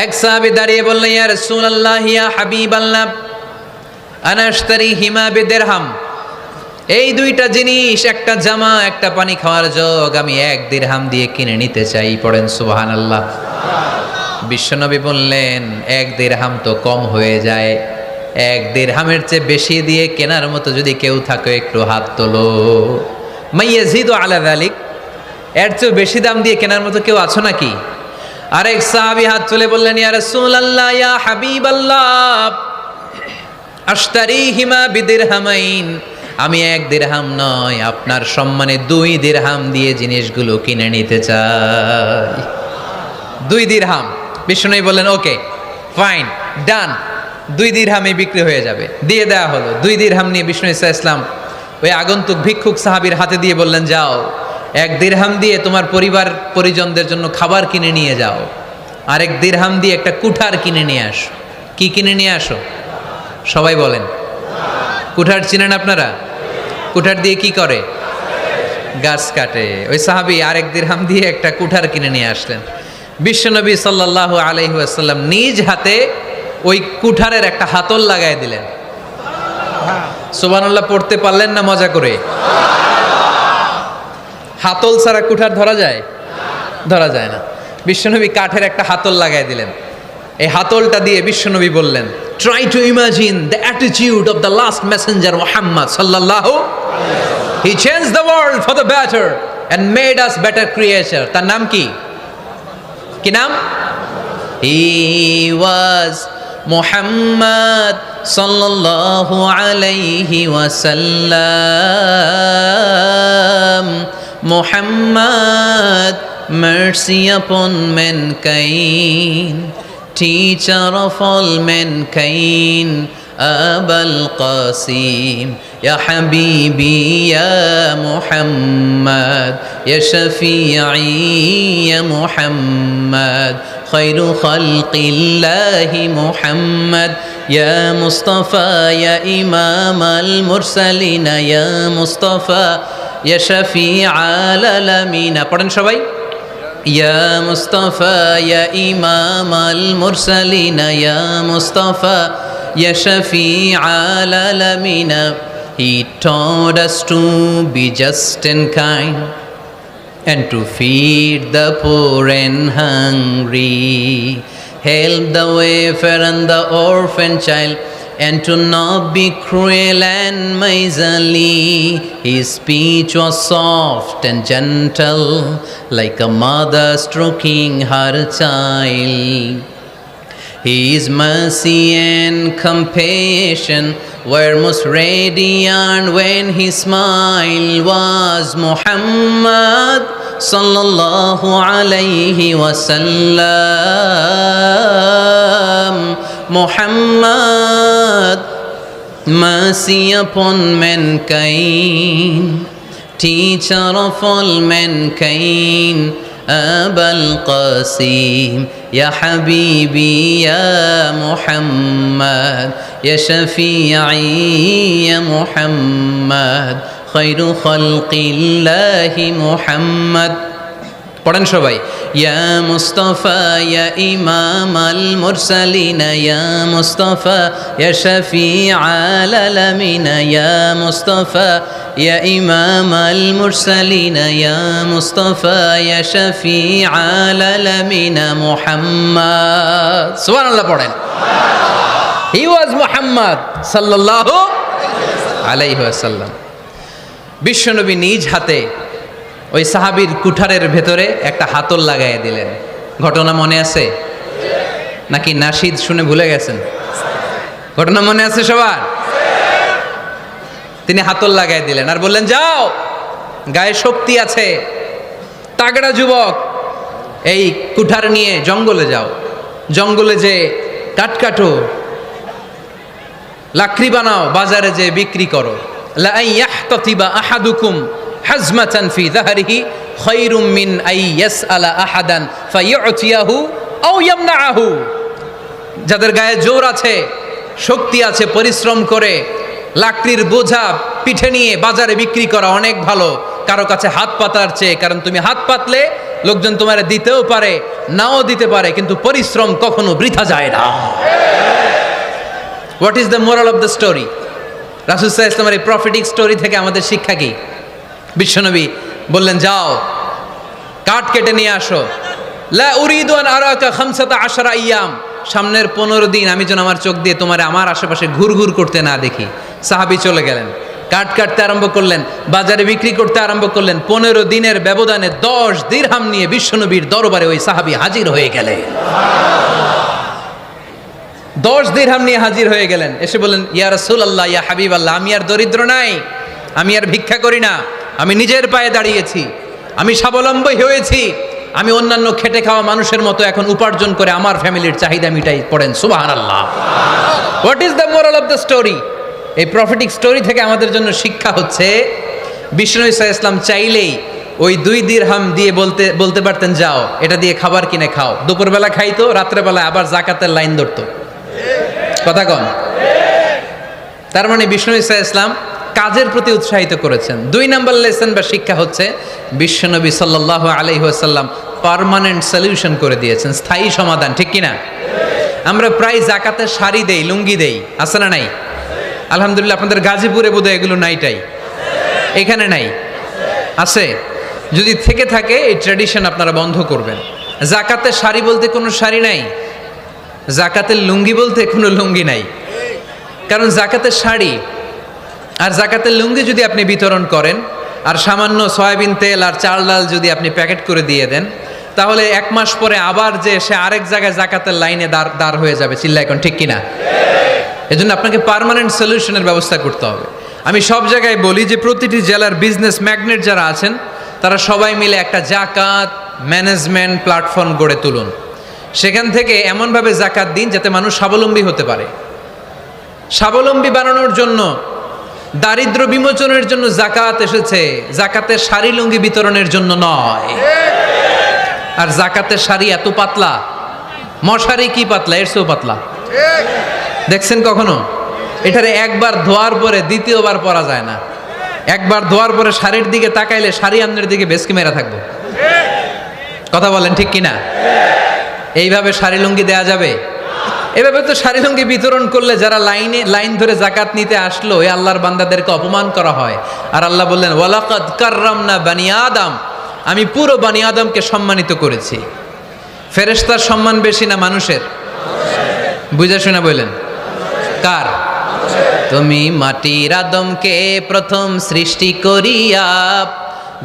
এক সাহাবী দাঁড়িয়ে বললেন, ইয়া রাসূলুল্লাহ ইয়া হাবিবাল্লাহ আনা আশতারিহিমা বিদিরহাম। এই দুইটা জিনিস, একটা জামা একটা পানি খাওয়ার জগ, আমি 1 দিরহাম দিয়ে কিনে নিতে চাই। পড়েন সুবহানাল্লাহ। বিশ্বনবী বললেন, 1 দিরহাম তো কম হয়ে যায়, 1 দিরহামের চেয়ে বেশি দিয়ে কেনার মতো যদি কেউ থাকে একটু হাত তোলো। মাইয়াজিদু আলা যালিক, এর চেয়ে বেশি দাম দিয়ে কেনার মতো কেউ আছো নাকি? আরেক সাহাবী হাত তুলে বললেন, ইয়া রাসূলুল্লাহ ইয়া হাবিবাল্লাহ আশতারিহিমা বিদিরহামাইন, আমি 1 দিরহাম নয় আপনার সম্মানে 2 দিরহাম দিয়ে জিনিসগুলো কিনে নিতে চাই। 2 দিরহাম। বিষ্ণু বললেন, ওকে ফাইন, ডান, 2 দিরহামে বিক্রি হয়ে যাবে। দিয়ে দেওয়া হলো। 2 দিরহাম নিয়ে বিষ্ণু ঈসা ইসলাম ওই আগন্তুক ভিক্ষুক সাহাবীর হাতে দিয়ে বললেন, যাও 1 দিরহাম দিয়ে তোমার পরিবার পরিজনদের জন্য খাবার কিনে নিয়ে যাও, আর 1 দিরহাম দিয়ে একটা কুঠার কিনে নিয়ে আসো। কি কিনে নিয়ে আসো? সবাই বলেন। কুঠার চিনেন আপনারা? কুঠার দিয়ে কি করে? গাছ কাটে। ওই সাহাবী আর 1 দিরহাম দিয়ে একটা কুঠার কিনে নিয়ে আসলেন। বিশ্বনবী সাল্লাল্লাহু আলাইহি ওয়াসাল্লাম নিজ হাতে ওই কুঠারের একটা হাতল লাগাই দিলেন। সুবহানাল্লাহ পড়তে পারলেন না মজা করে? হাতল ছাড়া কুঠার ধরা যায়? ধরা যায় না। বিশ্বনবী কাঠের একটা হাতল লাগাই দিলেন। এই হাতলটা দিয়ে বিশ্বনবী বললেন, try to imagine the attitude of the last messenger Muhammad সাল্লাল্লাহু, he changed the world for the better and made us better creature. তার নাম কি? কি নাম? হি ওয়াজ মুহাম্মদ সাল্লাল্লাহু আলাইহি ওয়াসাল্লাম। Muhammad, mercy upon mankind, teacher of all mankind, أبا القاسم يا حبيبي يا محمد يا شفيعي يا محمد خير خلق الله محمد يا مصطفى يا إمام المرسلين يا مصطفى يا شفيع العالمين পড়েন সবাই يا مصطفى يا إمام المرسلين يا مصطفى يا شفيع العالمين He taught us to be just and kind and to feed the poor and hungry, help the wafer and the orphan child, and to not be cruel and miserly. His speech was soft and gentle, like a mother stroking her child. His mercy and compassion were most radiant when his smile was Muhammad sallallahu alayhi wasallam. Muhammad, mercy upon mankind, teacher of all mankind. أبا القاسم يا حبيبي يا محمد يا شفيعي يا محمد خير خلق الله محمد পড়েন সবাই يا مصطفى يا إمام المرسلين يا مصطفى يا شفيع العالمين يا مصطفى يا إمام المرسلين يا مصطفى يا شفيع العالمين محمد سبحان الله পড়েন He was Muhammad sallallahu alayhi wasallam বিশ্বনবী নিজ হাতে ওই সাহাবীর কুঠারের ভেতরে একটা হাতল লাগাইয়া দিলেন ঘটনা মনে আছে নাকি নাশিদ শুনে ভুলে গেছেন ঘটনা মনে আছে সবার তিনি হাতল লাগাই দিলেন আর বললেন যাও গায়ে শক্তি আছে তাগড়া যুবক এই কুঠার নিয়ে জঙ্গলে যাও জঙ্গলে যে কাঠ কাটো লাকড়ি বানাও বাজারে যে বিক্রি করো লা ইয়াহতাতিবা আহাদুকুম হাজমাতান ফি যাহরিহি খায়রুম মিন আই ইয়াসআলা আহাদান ফায়ুতিয়াহু আও ইয়ামনাহু যাদের গায়ে জোর আছে শক্তি আছে পরিশ্রম করে লাকড়ির বোঝা পিঠে নিয়ে বাজারে বিক্রি করা অনেক ভালো কারো কাছে হাত পাতার চেয়ে কারণ তুমি হাত পাতলে লোকজন তোমারে দিতেও পারে নাও দিতে পারে কিন্তু পরিশ্রম কখনো বৃথা যায় না what is the moral of the story রাসূল সাল্লাল্লাহু আলাইহি ওয়াসাল্লামের এই প্রফেটিক স্টোরি থেকে আমাদের শিক্ষা কি বিশ্বনবী বললেন যাও কাঠ কেটে নিয়ে আসো লা উরিদু আন আরাকা 15 আইয়াম সামনের 15 দিন আমি যেন আমার চোখ দিয়ে তোমার আমার আশেপাশে ঘুরঘুর করতে না দেখি সাহাবী চলে গেলেন কাঠ কাটতে আরম্ভ করলেন বাজারে বিক্রি করতে আরম্ভ করলেন 15 দিনের ব্যবধানে 10 দিরহাম নিয়ে বিশ্বনবীর দরবারে ওই সাহাবী হাজির হয়ে গেলেন 10 দিরহাম নিয়ে হাজির হয়ে গেলেন এসে বললেন ইয়া রাসূলুল্লাহ ইয়া হাবিবাল্লাহ আমি আর দরিদ্র নাই আমি আর ভিক্ষা করি না আমি নিজের পায়ে দাঁড়িয়েছি আমি স্বাবলম্বী হয়েছি আমি অন্যান্য খেটে খাওয়া মানুষের মতো এখন উপার্জন করে আমার ফ্যামিলির চাহিদা মিটাই পড়েন সুবহানাল্লাহ what is the moral of the story এই প্রফেটিক স্টোরি থেকে আমাদের জন্য শিক্ষা হচ্ছে বিষ্ণু ইসা ইসলাম চাইলেই ওই 2 দিরহাম দিয়ে বলতে পারতেন যাও এটা দিয়ে খাবার কিনে খাও দুপুরবেলা খাইতো রাত্রেবেলা আবার জাকাতের লাইন ধরতো কথা কন তার মানে বিষ্ণু ইসা ইসলাম কাজের প্রতি উৎসাহিত করেছেন 2 নাম্বার লেসন বা শিক্ষা হচ্ছে বিশ্বনবী সাল্লাল্লাহু আলাইহি ওয়াসাল্লাম পার্মানেন্ট সলিউশন করে দিয়েছেন স্থায়ী সমাধান ঠিক কিনা আমরা প্রায় জাকাতের শাড়ি দেই লুঙ্গি দেই আছে না নাই আলহামদুলিল্লাহ আপনাদের গাজীপুরে বোধহয় এগুলো নাইটাই এখানে নাই আছে যদি থেকে থাকে এই ট্র্যাডিশন আপনারা বন্ধ করবেন জাকাতের শাড়ি বলতে কোনো শাড়ি নাই জাকাতের লুঙ্গি বলতে কোনো লুঙ্গি নাই কারণ জাকাতের শাড়ি আর জাকাতের লুঙ্গি যদি আপনি বিতরণ করেন আর সামান্য সয়াবিন তেল আর চাল ডাল যদি আপনি প্যাকেট করে দিয়ে দেন তাহলে 1 মাস পরে আবার যে সে আরেক জায়গায় জাকাতের লাইনে দাঁড় হয়ে যাবে চিল্লা এখন ঠিক কিনা এজন্য আপনাকে পার্মানেন্ট সলিউশনের ব্যবস্থা করতে হবে আমি সব জায়গায় বলি যে প্রতিটি জেলার বিজনেস ম্যাগনেট যারা আছেন তারা সবাই মিলে একটা জাকাত ম্যানেজমেন্ট প্ল্যাটফর্ম গড়ে তুলুন সেখান থেকে এমনভাবে জাকাত দিন যাতে মানুষ স্বাবলম্বী হতে পারে স্বাবলম্বী বানানোর জন্য, দারিদ্র বিমোচনের জন্য জাকাত এসেছে, জাকাতের শাড়ি লুঙ্গি বিতরণের জন্য নয়। আর জাকাতের শাড়ি এত পাতলা, মশারি কি পাতলা, এর চেয়েও পাতলা। দেখছেন কখনো? এটারে একবার ধোয়ার পরে দ্বিতীয়বার পরা যায় না। একবার ধোয়ার পরে শাড়ির দিকে তাকাইলে শাড়ি আমনের দিকে বেশকি মেরা থাকবো। কথা বলেন ঠিক কিনা? এইভাবে শাড়ি লুঙ্গি দেয়া যাবে? এভাবে তো শাড়ি লুঙ্গি বিতরণ করলে যারা লাইন ধরে জাকাত নিতে আসলো, এই আল্লাহর বান্দাদেরকে অপমান করা হয়। আর আল্লাহ বললেন ওয়ালাকাদ কাররামনা বানি আদম, আমি পুরো বানি আদমকে সম্মানিত করেছি। ফেরেশতার সম্মান বেশি না মানুষের? বুঝে শুনে বললেন কার? তুমি মাটির আদমকে প্রথম সৃষ্টি করিয়া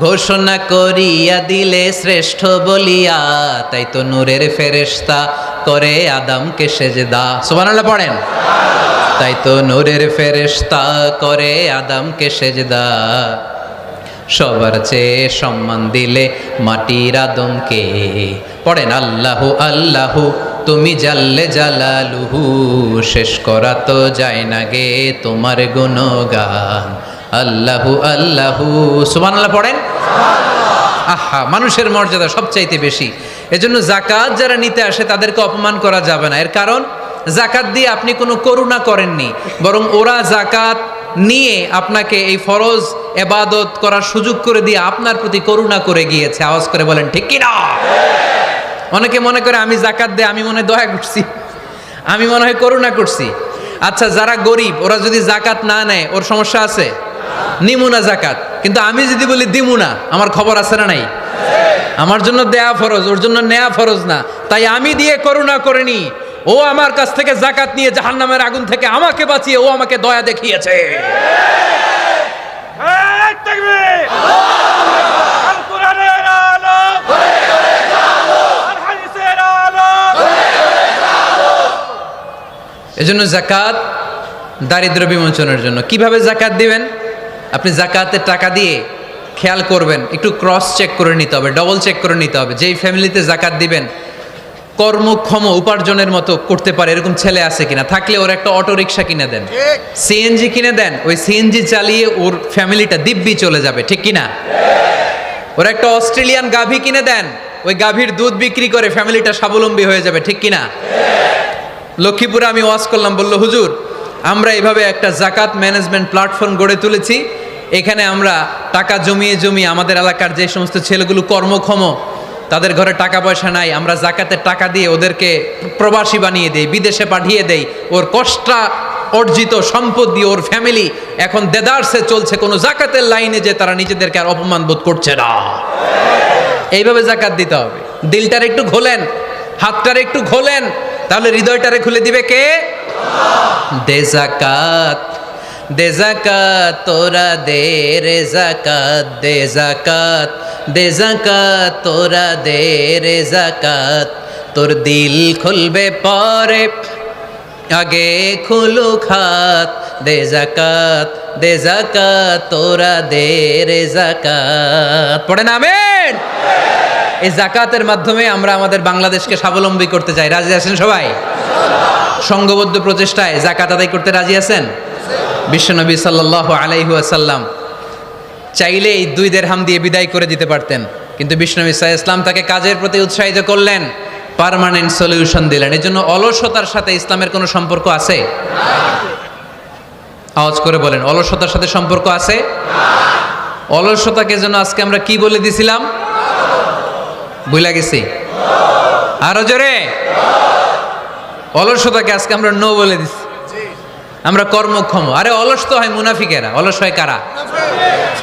ঘোষণা করিয়া দিলে শ্রেষ্ঠ বলিয়া, তাই তো নূরের ফেরেশতা করে আদমকে সেজদা। সুবহানাল্লাহ পড়েন। তাই তো নূরের ফেরেশতা করে আদমকে সেজদা, সবার চেয়ে সম্মান দিলে মাটির আদমকে। পড়েন আল্লাহু আল্লাহু তুমি জাল্লে জালালুহু, শেষ করা তো যায় না গে তোমার গুণগান। আল্লাহু আল্লাহু, সুবহানাল্লাহ পড়েন। আহা, মানুষের মর্যাদা সবচাইতে বেশি। এজন্য জাকাত যারা নিতে আসে তাদেরকে অপমান করা যাবে না। এর কারণ জাকাত দিয়ে আপনি কোনো করুণা করেননি, বরং ওরা জাকাত নিয়ে আপনাকে এই ফরজ ইবাদত করার সুযোগ করে দিয়ে আপনার প্রতি করুণা করে গিয়েছে। আওয়াজ করে বলেন ঠিক কি না? অনেকে মনে করে আমি জাকাত দিয়ে আমি মনে দয়া করছি, আমি মনে হয় করুণা করছি। আচ্ছা, যারা গরিব ওরা যদি জাকাত না নেয় ওর সমস্যা আছে? নিমুনা জাকাত। কিন্তু আমি যদি বলি দিমুনা, আমার খবর আছে না নাই? আমার জন্য দেয়া ফরজ, ওর জন্য নেয়া ফরজ না। তাই আমি দিয়ে করুণা করিনি, ও আমার কাছ থেকে জাকাত নিয়ে জাহান্নামের আগুন থেকে আমাকে বাঁচিয়ে ও আমাকে দয়া দেখিয়েছে। এজন্য জাকাত দারিদ্র বিমোচনের জন্য। কিভাবে জাকাত দিবেন? আপনি জাকাতের টাকা দিয়ে খেয়াল করবেন, একটু ক্রস চেক করে নিতে হবে, ডবল চেক করে নিতে হবে। যেই ফ্যামিলিতে জাকাত দিবেন কর্মক্ষম উপার্জনের মতো করতে পারে এরকম ছেলে আছে কিনা, থাকলে ওর একটা অটো রিক্সা কিনে দেন, সিএনজি কিনে দেন। ওই সিএনজি চালিয়ে ওর ফ্যামিলিটা দিব্যি চলে যাবে, ঠিক কিনা? ওর একটা অস্ট্রেলিয়ান গাভী কিনে দেন, ওই গাভীর দুধ বিক্রি করে ফ্যামিলিটা স্বাবলম্বী হয়ে যাবে, ঠিক কিনা? লক্ষ্মীপুরে আমি ওয়াজ করলাম, বললো হুজুর আমরা এইভাবে একটা জাকাত ম্যানেজমেন্ট প্ল্যাটফর্ম গড়ে তুলেছি, এখানে আমরা টাকা জমিয়ে জমিয়ে আমাদের এলাকার যে সমস্ত ছেলেগুলো কর্মক্ষম, তাদের ঘরে টাকা পয়সা নাই, আমরা জাকাতের টাকা দিয়ে ওদেরকে প্রবাসী বানিয়ে দেই, বিদেশে পাঠিয়ে দেই। ওর কষ্ট অর্জিত সম্পদ দিয়ে ওর ফ্যামিলি এখন দেদারসে চলছে, কোনো জাকাতের লাইনে যে তারা নিজেদেরকে আর অপমান বোধ করছে না। এইভাবে জাকাত দিতে হবে। দিলটার একটু খোলেন, হাতটার একটু খোলেন, তাহলে হৃদয়টারে খুলে দিবে কে? দে জাকাত, দে জাকাত তোরা দে রে জাকাত, দে জাকাত, দে জাকাত তোরা দে রে জাকাত। তোর দিল খুলবে পরে, আগে খুলু খাত। দে জাকাত, দে জাকাত তোরা দে রে জাকাত। পড়েন আমিন। এই জাকাতের মাধ্যমে আমরা আমাদের বাংলাদেশকে স্বাবলম্বী করতে চাই। রাজি আছেন সবাই? সংঘবদ্ধ প্রচেষ্টায় জাকাত আদায় করতে রাজি আছেন? বিশ্বনবী সাল্লাল্লাহু আলাইহি ওয়াসাল্লাম চাইলে এই 2 দিরহাম দিয়ে বিদায় করে দিতে পারতেন, কিন্তু বিশ্বনবী সাল্লাল্লাহু আলাইহি ওয়াসাল্লাম তাকে কাজের প্রতি উৎসাহিত করলেন, পার্মানেন্ট সলিউশন দিলেন। এজন্য অলসতার সাথে ইসলামের কোনো সম্পর্ক আছে? আওয়াজ করে বলেন, অলসতার সাথে সম্পর্ক আছে? অলসতাকে যেন আজকে আমরা কি বলে দিছিলাম? ভুলে গেছি? আরো জোরে। অলসতাকে আজকে আমরা নো বলে দিছি। আমরা কর্মক্ষম। আরে অলস তো হয় মুনাফিকেরা, অলস হয় কারা?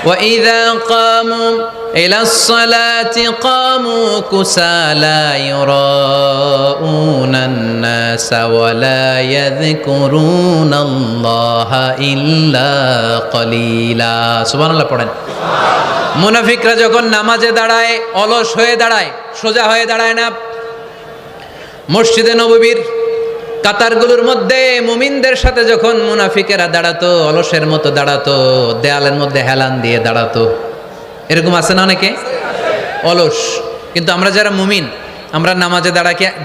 وَإِذَا قَامُوا إِلَى الصَّلَاةِ قَامُوا كُسَالَى يُرَاءُونَ النَّاسَ وَلَا يَذْكُرُونَ اللَّهَ إِلَّا قَلِيلًا। সুবহানাল্লাহ পড়েন। মুনাফিকরা যখন নামাজে দাঁড়ায় অলস হয়ে দাঁড়ায়, সোজা হয়ে দাঁড়ায় না। মসজিদে নববীর কাতারগুলোর মধ্যে মুমিনদের সাথে যখন মুনাফিকেরা দাঁড়াতো, অলসের মতো দাঁড়াতো, দেয়ালের মধ্যে হেলান দিয়ে দাঁড়াতো। এরকম আছে না অনেকে অলস? কিন্তু আমরা যারা মুমিন, আমরা নামাজে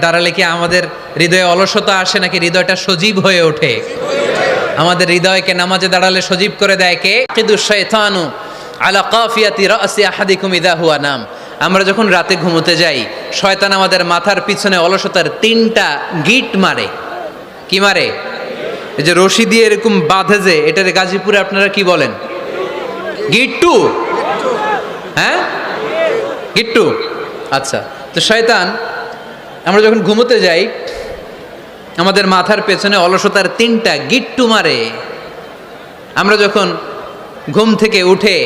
দাঁড়ালে কি আমাদের হৃদয়ে অলসতা আসে নাকি হৃদয়টা সজীব হয়ে ওঠে? আমাদের হৃদয়কে নামাজে দাঁড়ালে সজীব করে দেয় কে? কিদুশ শাইতানু আলা কাফিয়াতি রাসি আহাদিকুম ইযা হুয়া নাম। আমরা যখন রাতে ঘুমোতে যাই, শয়তান আমাদের মাথার পিছনে অলসতার 3টা গিট মারে। কি মারে? এই যে রশি দিয়ে এরকম বাঁধে, যে এটারে গাজীপুরে আপনারা কি বলেন? গিট্টু। হ্যাঁ, গিট্টু। আচ্ছা, তো শয়তান আমরা যখন ঘুমোতে যাই, আমাদের মাথার পেছনে অলসতার 3টা গিট্টু মারে। আমরা যখন ঘুম থেকে উঠে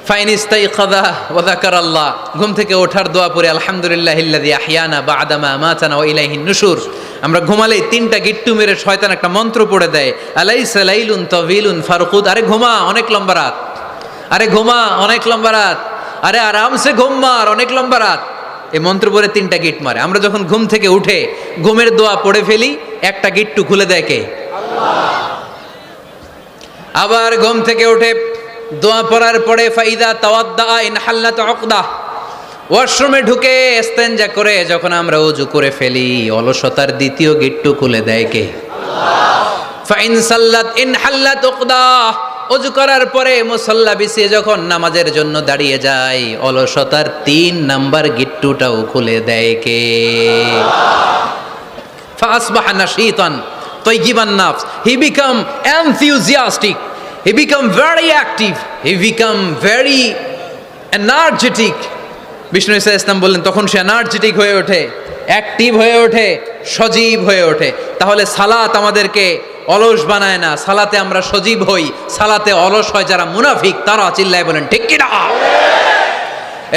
ফাইনিস্তাইকাযা ওয়া যাকারাল্লাহ, ঘুম থেকে ওঠার দোয়া পড়ে আলহামদুলিল্লাহিল্লাযী আহইয়ানা বা'দা মা আমাতানা ওয়া ইলাইহিন নুশুর, আমরা ঘুমালেই 3টা গিট্টু মেরে শয়তান একটা মন্ত্র পড়ে দেয়, আলাইসা লাইলুন তাওয়িলুন ফারকুদ, আরে ঘুমা অনেক লম্বা রাত, আরে ঘুমা অনেক লম্বা রাত, আরে আরামসে ঘুম মার, অনেক লম্বা রাত। এই মন্ত্র পড়ে 3টা গিট মারে। আমরা যখন ঘুম থেকে উঠে ঘুমের দোয়া পড়ে ফেলি, একটা গিট্টু খুলে দেয় কে? আল্লাহ। আবার ঘুম থেকে উঠে দোয়া পড়ার পরে ফাইদা তাওয়াদ্দা ইনহাল্লাত উকদাহ, ওয়াশরুমে ঢুকে ইস্তেনজা করে যখন আমরা ওযু করে ফেলি, অলসতার 2য় গিট্টু খুলে দেয় কে? আল্লাহ। ফাইন সাল্লাত ইনহাল্লাত উকদাহ, ওযু করার পরে মুসাল্লা বিছিয়ে যখন নামাজের জন্য দাঁড়িয়ে যায়, অলসতার 3 নাম্বার গিট্টুটাও খুলে দেয় কে? ফাসবাহা নাশীতান তাইয়িবান নাফস, he become enthusiastic, he become very active, he become very energetic. বিষ্ণু ঈসা ইসলাম বললেন তখন সে এনার্জেটিক হয়ে ওঠে, অ্যাক্টিভ হয়ে ওঠে, সজীব হয়ে ওঠে। তাহলে সালাত আমাদেরকে অলস বানায় না, সালাতে আমরা সজীব হই। সালাতে অলস হয় যারা মুনাফিক, তারা চিল্লায় বলেন ঠিক কি না?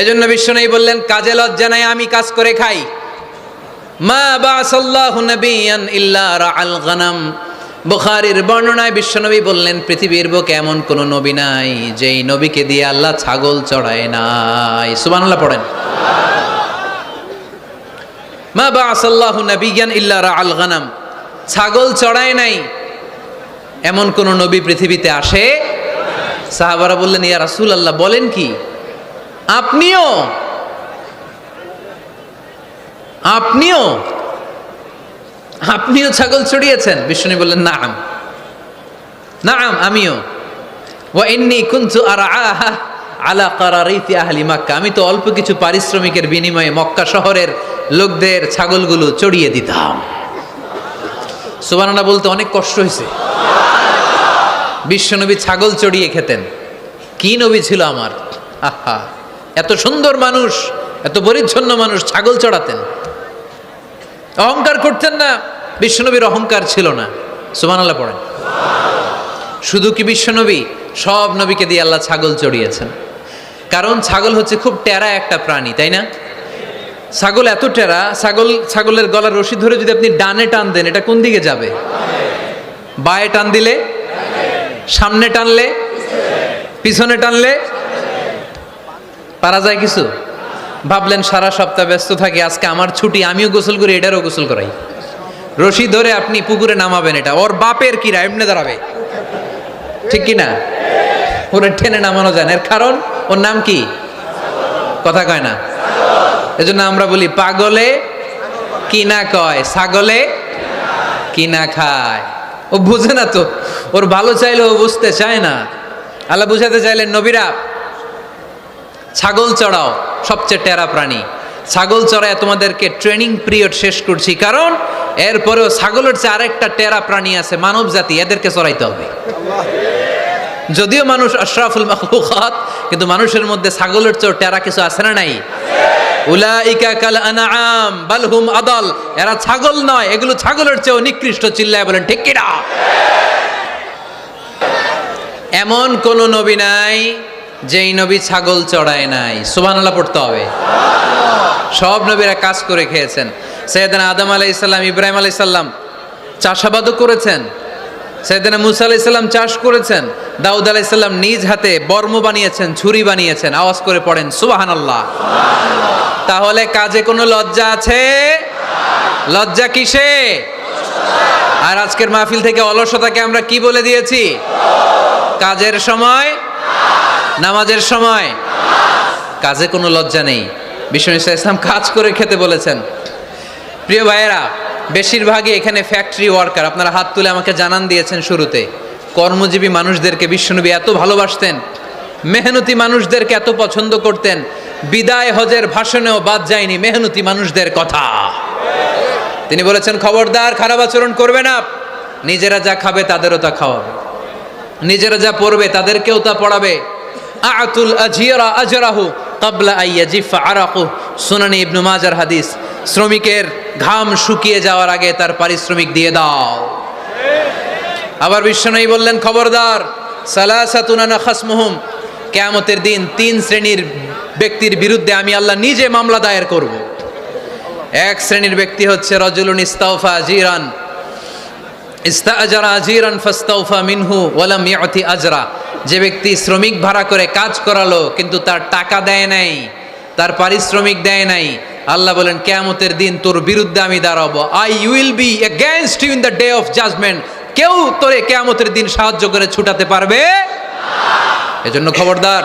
এজন্য বিশ্বনবী বললেন কাজে লজ্জা নাই, আমি কাজ করে খাই। মা বাসাল্লাহু নাবিয়ান ইল্লা রাআল গানাম, বুখারীর বর্ণনায় বিশ্বনবী বললেন পৃথিবীর বুকে এমন কোন নবী নাই যেই নবীকে দিয়ে আল্লাহ ছাগল চড়ায় নাই। সুবহানাল্লাহ পড়েন। মা বাসাল্লাহু নাবিয়ান ইল্লা রাআল গানাম, ছাগল চড়ায় নাই এমন কোন নবী পৃথিবীতে আসে? সাহাবারা বললেন ইয়া রাসূলুল্লাহ, বলেন কি? আপনিও আপনিও আপনিও ছাগল চড়িয়েছেন? বিষ্ণু বললেন নাম, নাম আমিও। ওয়া ইন্নী কুনতু আরআহা আলা কারারিতি আহলি মক্কা, আমি তো অল্প কিছু পারিশ্রমিকের বিনিময়ে মক্কা শহরের লোকদের ছাগলগুলো চড়িয়ে দিতাম। সুবহানাল্লাহ বলতে অনেক কষ্ট হয়েছে। বিশ্বনবী ছাগল চড়িয়ে খেতেন। কি নবী ছিল আমার! আহা, এত সুন্দর মানুষ, এত পরিচ্ছন্ন মানুষ, ছাগল চড়াতেন। অহংকার করতেন না, বিশ্বনবীর অহংকার ছিল না। সুবহানাল্লাহ পড়েন। শুধু কি বিশ্বনবী, সব নবীকে দিয়ে আল্লাহ ছাগল চড়িয়েছেন। কারণ ছাগল হচ্ছে খুব টেরা একটা প্রাণী, তাই না? ছাগল এত টেরা, ছাগলের গলার রশি ধরে যদি আপনি ডানে টান দেন, এটা কোন দিকে যাবে? বায়ে টান দিলে, সামনে টানলে, পিছনে টানলে পারা যায় কিছু? ভাবলেন সারা সপ্তাহ ব্যস্ত থাকি, আজকে আমার ছুটি, আমিও গোসল করি, এটারও গোসল করাই। রশি ধরে আপনি পুকুরে নামাবেন, এটা ওর বাপের কিরা এমনি দাঁড়াবে, ঠিক কি না? ওরে টেনে নামানো যায় না। এর কারণ ওর নাম কি? কথা কয় না। এজন্য আমরা বলি পাগলে কি না কয়, ছাগলে কি না খায়। ও বুঝে না তো, ওর ভালো চাইলে ও বুঝতে চায় না। আল্লাহ বুঝাতে চাইলেন নবীরা ছাগল চড়াও, সবচেয়ে টেরা প্রাণী। ছাগল চড়ায় তোমাদেরকে ট্রেনিং পিরিয়ড শেষ করছি, কারণ এরপরেও ছাগলের চেয়ে আরেকটা টেরা প্রাণী আছে মানব জাতি, এদেরকে চড়াইতে হবে। যদিও মানুষ আশরাফুল মাখলুকাত, কিন্তু মানুষের মধ্যে ছাগলের চেয়ে টেরা কিছু আছে না নাই? উলাইকা কাল আনআম বাল হুম আদাল, এরা ছাগল নয়, এগুলো ছাগলের চেয়েও নিকৃষ্ট। চিল্লায় বলেন ঠিক কি না? এমন কোন নবী নাই যেই নবী ছাগল চড়ায় নাই। সুবহানাল্লাহ পড়তে হবে। সব নবীরা কাজ করে খেয়েছেন। সাইয়েদনা আদম আলাইহিস সালাম, ইব্রাহিম আলাইহিস সালাম চাষাবাদও করেছেন। সাইয়েদনা মুসা আলাইহিস সালাম চাষ করেছেন। দাউদ আলাইহিস সালাম নিজ হাতে বর্ম বানিয়েছেন, ছুরি বানিয়েছেন। আওয়াজ করে পড়েন সুবহানাল্লাহ। তাহলে কাজে কোনো লজ্জা আছে? লজ্জা কিসে? আর আজকের মাহফিল থেকে অলসতাকে আমরা কি বলে দিয়েছি? কাজের সময়, নামাজের সময় কাজে কোনো লজ্জা নেই। বিষ্ণু ইসা ইসলাম কাজ করে খেতে বলেছেন। প্রিয় ভাইয়েরা, বেশিরভাগই এখানে ফ্যাক্টরি ওয়ার্কার। আপনারা হাত তুলে আমাকে জানান দিয়েছেন শুরুতে, কর্মজীবী মানুষদেরকে বিশ্বনবী এত ভালোবাসতেন, মেহনতি মানুষদেরকে এত পছন্দ করতেন, বিদায় হজের ভাষণেও বাদ যায়নি মেহনতি মানুষদের কথা। তিনি বলেছেন, খবরদার খারাপ আচরণ করবে না, নিজেরা যা খাবে তাদেরও তা খাওয়াবে, নিজেরা যা পড়বে তাদেরকেও তা পড়াবে। আতুল আজিরা আজরাহু ক্বাবলা আইয়াজিফা আরাকু, সুনানি ইবনে মাজার হাদিস। শ্রমিকের ঘাম শুকিয়ে যাওয়ার আগে তার পারিশ্রমিক দিয়ে দাও। আবার বিশ্বনবী বললেন, খবরদার, সালাসাতুন আনা খাসমুহুম, কিয়ামতের দিন 3 শ্রেণীর ব্যক্তির বিরুদ্ধে আমি আল্লাহ নিজে মামলা দায়ের করব। এক শ্রেণীর ব্যক্তি হচ্ছে রাজুলুন ইস্তাওফা আজিরান, ইস্তাআজারা আজিরান ফাস্তাওফা মিনহু ওয়া লাম ইয়াতি আজরা, যে ব্যক্তি শ্রমিক ভাড়া করে কাজ করালো কিন্তু তার টাকা দেয় নাই, তার পারিশ্রমিক দেয় নাই, আল্লাহ বলেন কিয়ামতের দিন তোর বিরুদ্ধে আমি দাঁড়াবো। I will be against you in the day of judgement. কেউ তোরে কিয়ামতের দিন সাহায্য করে ছুটাতে পারবে না। এজন্য খবরদার,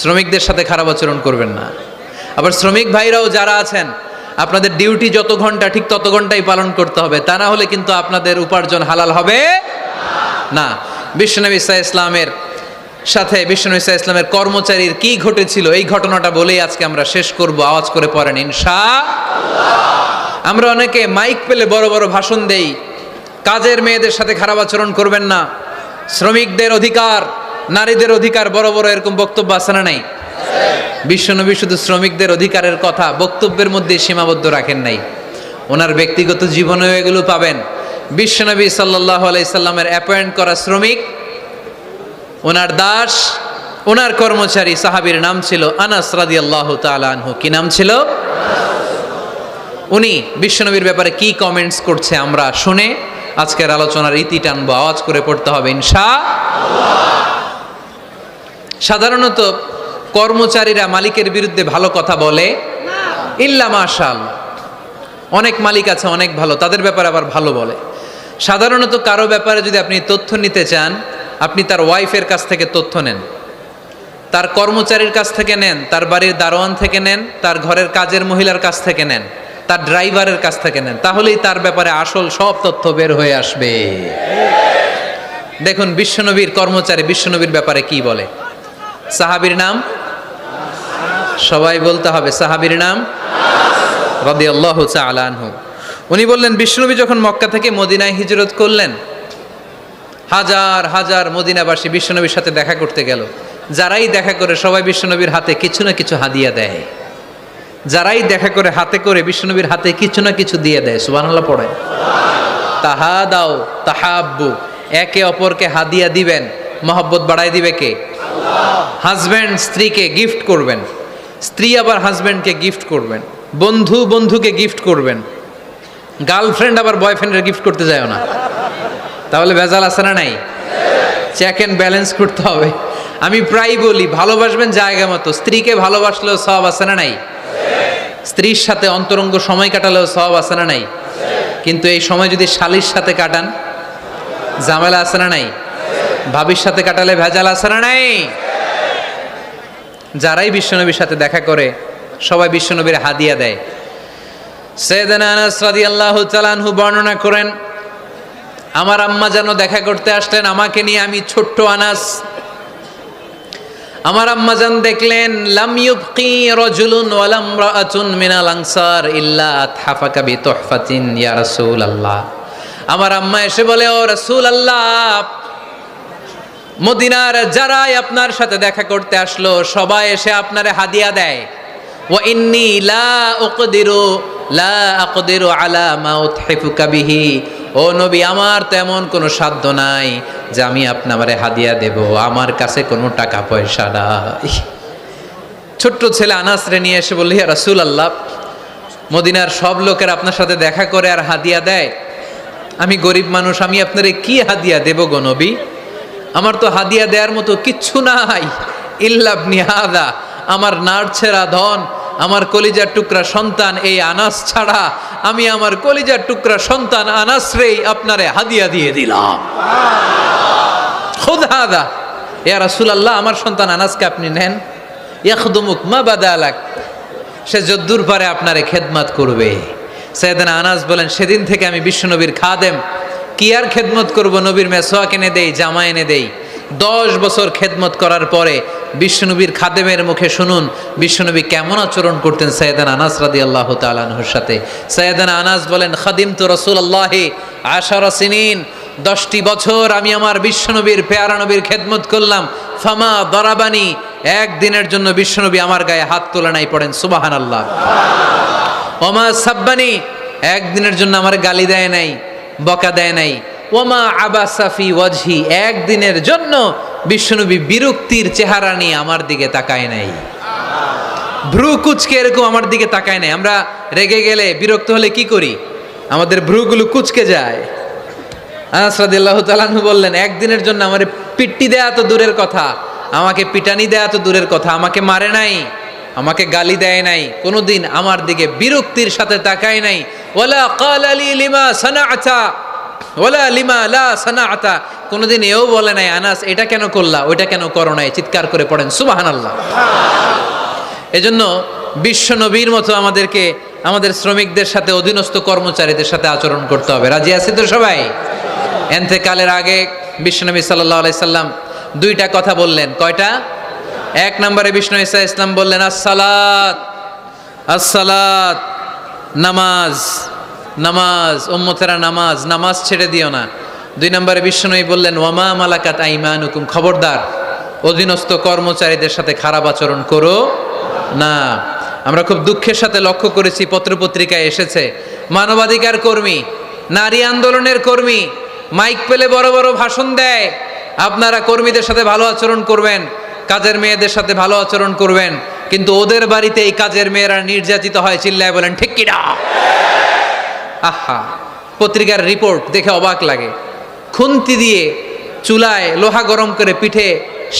শ্রমিকদের সাথে খারাপ আচরণ করবেন না। আবার শ্রমিক ভাইরাও যারা আছেন, আপনাদের ডিউটি যত ঘন্টা ঠিক তত ঘন্টাই পালন করতে হবে, তা না হলে কিন্তু আপনাদের উপার্জন হালাল হবে না। বিশ্বনবী সাল্লাল্লাহু আলাইহি ইসলামের সাথে বিশ্বনবী সাল্লাল্লাহু আলাইহি ইসলামের কর্মচারীর কি ঘটেছিল এই ঘটনাটা বলেই আজকে আমরা শেষ করব। আওয়াজ করে পড়েন ইনশাআল্লাহ। আমরা অনেকে মাইক পেলে বড় বড় ভাষণ দেই, কাজের মেয়েদের সাথে খারাপ আচরণ করবেন না, শ্রমিকদের অধিকার, নারীদের অধিকার, বড় বড় এরকম বক্তব্য আছে না নাই? বিশ্বনবী শুধু শ্রমিকদের অধিকারের কথা বক্তব্যের মধ্যে সীমাবদ্ধ রাখেন নাই, ওনার ব্যক্তিগত জীবনেও এগুলো পাবেন। বিশ্বনবী সাল্লাল্লাহু আলাইহি সাল্লামের অ্যাপয়েন্ট করা শ্রমিক, ওনার দাস, ওনার কর্মচারী সাহাবীর নাম ছিল আনাস রাদিয়াল্লাহু তাআলা আনহু। কি নাম ছিল? উনি বিশ্বনবীর ব্যাপারে কি কমেন্টস করছে আমরা শুনে আজকের আলোচনার ইতি টানবো। আওয়াজ করে পড়তে হবে ইনশাআল্লাহ। সাধারণত কর্মচারীরা মালিকের বিরুদ্ধে ভালো কথা বলে ইল্লা মাশাআল্লাহ। অনেক মালিক আছে অনেক ভালো, তাদের ব্যাপারে আবার ভালো বলে। সাধারণত কারো ব্যাপারে যদি আপনি তথ্য নিতে চান, আপনি তার ওয়াইফের কাছ থেকে তথ্য নেন, তার কর্মচারীর কাছ থেকে নেন, তার বাড়ির দারোয়ান থেকে নেন, তার ঘরের কাজের মহিলার কাছ থেকে নেন, তার ড্রাইভারের কাছ থেকে নেন, তাহলেই তার ব্যাপারে আসল সব তথ্য বের হয়ে আসবে। দেখুন বিশ্বনবীর কর্মচারী বিশ্বনবীর ব্যাপারে কি বলে। সাহাবীর নাম সবাই বলতে হবে, সাহাবীর নাম রাদিয়াল্লাহু তাআলা আনহু। উনি বললেন, বিশ্বনবী যখন মক্কা থেকে মদিনায় হিজরত করলেন, হাজার হাজার মদিনাবাসী বিশ্বনবীর সাথে দেখা করতে গেল। যারাই দেখা করে সবাই বিশ্বনবীর হাতে কিছু না কিছু হাদিয়া দেয়, যারাই দেখা করে হাতে করে বিশ্বনবীর হাতে কিছু না কিছু দিয়ে দেয়। সুবহানাল্লাহ পড়ে। তাহাদাও তাহাব্বু, একে অপরকে হাদিয়া দিবেন, মহব্বত বাড়ায় দিবে কে? হাজব্যান্ড স্ত্রীকে গিফট করবেন, স্ত্রী আবার হাজব্যান্ডকে গিফট করবেন, বন্ধু বন্ধুকে গিফট করবেন, গার্লফ্রেন্ড আবার বয়ফ্রেন্ডের গিফট করতে যায় না, তাহলে ভেজাল আছে না নাই? চেক অ্যান্ড ব্যালেন্স করতে হবে। আমি প্রায় বলি, ভালোবাসবেন জায়গা মতো, স্ত্রীকে ভালোবাসলেও সওয়াব আছে না নাই? স্ত্রীর সাথে অন্তরঙ্গ সময় কাটালেও সওয়াব আছে না নাই? কিন্তু এই সময় যদি শালীর সাথে কাটান, ঝামেলা আছে না নাই? ভাবির সাথে কাটালে ভেজাল আছে না নাই? যারাই বিশ্বনবীর সাথে দেখা করে সবাই বিশ্বনবীর হাদিয়া দেয়। সাইয়েদনা আনাস রাদিয়াল্লাহু তাআলা আনহু বর্ণনা করেন, আমার আম্মা যেন দেখা করতে আসলেন আমাকে নিয়ে, আমি ছোট্ট আনাস। আমার আম্মা জান দেখলেন, লাম ইউবকি রাজুলুন ওয়ালা ইমরাআতুন মিনাল আনসার ইল্লা আতহাফাকা বিতুহফাতিন ইয়া রাসূলুল্লাহ। আমার আম্মা এসে বলে, ও রাসূলুল্লাহ, মদিনার যারাই আপনার সাথে দেখা করতে আসলো সবাই এসে আপনারে হাদিয়া দেয়। ওয়া ইন্নী লা আকদিরু আলা মা উতহিফুকা বিহি, ও নবী, আমার তেমন কোনো সাধ্য নাই যে আমি আপনারে হাদিয়া দেব, আমার কাছে কোনো টাকা পয়সা নাই। ছোট্ট ছেলে আনাস রে নিয়ে এসে বলল, ইয়া রাসূলুল্লাহ, মদিনার সব লোকের আপনার সাথে দেখা করে আর হাদিয়া দেয়, আমি গরিব মানুষ, আমি আপনারে কি হাদিয়া দেব গো নবী? আমার তো হাদিয়া দেওয়ার মতো কিচ্ছু নাই। ইল্লা ইবনি হাদা, আমার নাড়ছেরা ধন, আমার কলিজার টুকরা সন্তান এই আনাস ছাড়া আমি আমার কলিজার টুকরা সন্তান আনাস রেই আপনারে হাদিয়া দিয়ে দিলাম। খুদ হাদা ইয়া রাসূলুল্লাহ, আমার সন্তান আনাসকে আপনি নেন। ইয়াখদুমুক মা বাদালাক, সে যদ্দুর পারে আপনারে খেদমত করবে। সাইয়েদনা আনাস বলেন, সেদিন থেকে আমি বিশ্বনবীর খাদেম, কি আর খেদমত করব, নবীর মেসওয়াক এনে দেই, জামা এনে দেই। 10 বছর খেদমত করার পরে বিশ্বনবীর খাদেমের মুখে শুনুন বিশ্বনবী কেমন আচরণ করতেন সাইয়েদনা আনাস রাদিয়াল্লাহু তাআলা আনহুর সাথে। সাইয়েদনা আনাস বলেন, খাদিমতু রাসূলুল্লাহি 10 সিনিন, 10টি বছর আমি আমার বিশ্বনবীর পেয়ারা নবীর খেদমত করলাম। ফামা দরাবানি, একদিনের জন্য বিশ্বনবী আমার গায়ে হাত তোলা নাই, পড়েন সুবহানাল্লাহ। ওমা সাব্বানি, একদিনের জন্য আমার গালি দেয় নাই, বকা দেয় নাই। ওমা আবাসা ফি ওয়াজহি, একদিনের জন্য বিশ্বনবী বিরক্তির চেহারা নিয়ে আমার দিকে তাকায় নাই, ভ্রু কুচকে এরকম আমার দিকে তাকায় নাই। আমরা রেগে গেলে, বিরক্ত হলে কি করি? আমাদের ভ্রুগুলো কুচকে যায়। আনাস রাদিয়াল্লাহু তাআলা আনহু বললেন, একদিনের জন্য আমার পিট্টি দেয়া তো দূরের কথা, আমাকে পিটানি দেয়া তো দূরের কথা, আমাকে মারে নাই, আমাকে গালি দেয় নাই, কোনোদিন আমার দিকে বিরক্তির সাথে তাকায় নাই। ওয়ালা ক্বালা লি লিমা সানাআতা ওয়ালা লিমা লা সানাআতা, কোনোদিন এও বলে নাই আনাস এটা কেন করলা, ওইটা কেন করো নাই। চিৎকার করে পড়েন সুবহানাল্লাহ। এজন্য বিশ্ব নবীর মতো আমাদেরকে আমাদের শ্রমিকদের সাথে, অধীনস্থ কর্মচারীদের সাথে আচরণ করতে হবে। রাজি আছি তো সবাই? এন্তেকালের আগে বিশ্বনবী সাল্লাল্লাহু আলাইহি সাল্লাম 2টা কথা বললেন। কয়টা? 1 নম্বরে বিষ্ণু ঈসা ইসলাম বললেন, আসসালাত আসসালাত, নামাজ নামাজ, উম্মতেরা নামাজ, নামাজ ছেড়ে দিও না। 2 নম্বরে বিষ্ণুই বললেন, ওয়ামা মালাকাত আইমানুকুম, খবরদার অধীনস্থ কর্মচারীদের সাথে খারাপ আচরণ করো না। আমরা খুব দুঃখের সাথে লক্ষ্য করেছি, পত্রপত্রিকায় এসেছে, মানবাধিকার কর্মী, নারী আন্দোলনের কর্মী মাইক পেলে বড় বড় ভাষণ দেয়, আপনারা কর্মীদের সাথে ভালো আচরণ করবেন, কাজের মেয়েদের সাথে ভালো আচরণ করবেন, কিন্তু ওদের বাড়িতে এই কাজের মেয়েরা নির্যাতিত হয়, চিল্লায় বলেন ঠিক কি না? আহা, পত্রিকার রিপোর্ট দেখে অবাক লাগে। খুন্তি দিয়ে চুলায় লোহা গরম করে পিঠে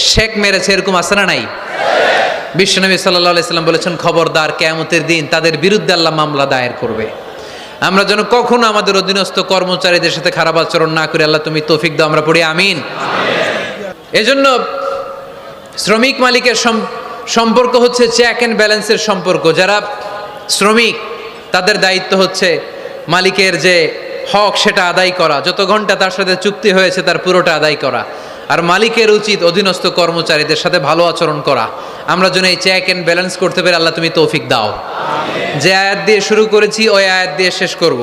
শেক মেরেছে, এরকম আছে না নাই? বিশ্বনবী সাল্লাল্লাহু আলাইহি সাল্লাম বলেছেন, খবরদার কিয়ামতের দিন তাদের বিরুদ্ধে আল্লাহ মামলা দায়ের করবে। আমরা যেন কখনো আমাদের অধীনস্থ কর্মচারীদের সাথে খারাপ আচরণ না করি। আল্লাহ তুমি তৌফিক দাও, আমরা পড়ি আমিন। এজন্য শ্রমিক মালিকের সম্পর্ক হচ্ছে চেক অ্যান্ড ব্যালেন্সের সম্পর্ক। যারা শ্রমিক তাদের দায়িত্ব হচ্ছে মালিকের যে হক সেটা আদায় করা, যত ঘন্টা তার সাথে চুক্তি হয়েছে তার পুরোটা আদায় করা। আর মালিকের উচিত অধীনস্থ কর্মচারীদের সাথে ভালো আচরণ করা। আমরা যেন এই চেক অ্যান্ড ব্যালেন্স করতে পারি, আল্লাহ তুমি তৌফিক দাও। যে আয়াত দিয়ে শুরু করেছি ওই আয়াত দিয়ে শেষ করব।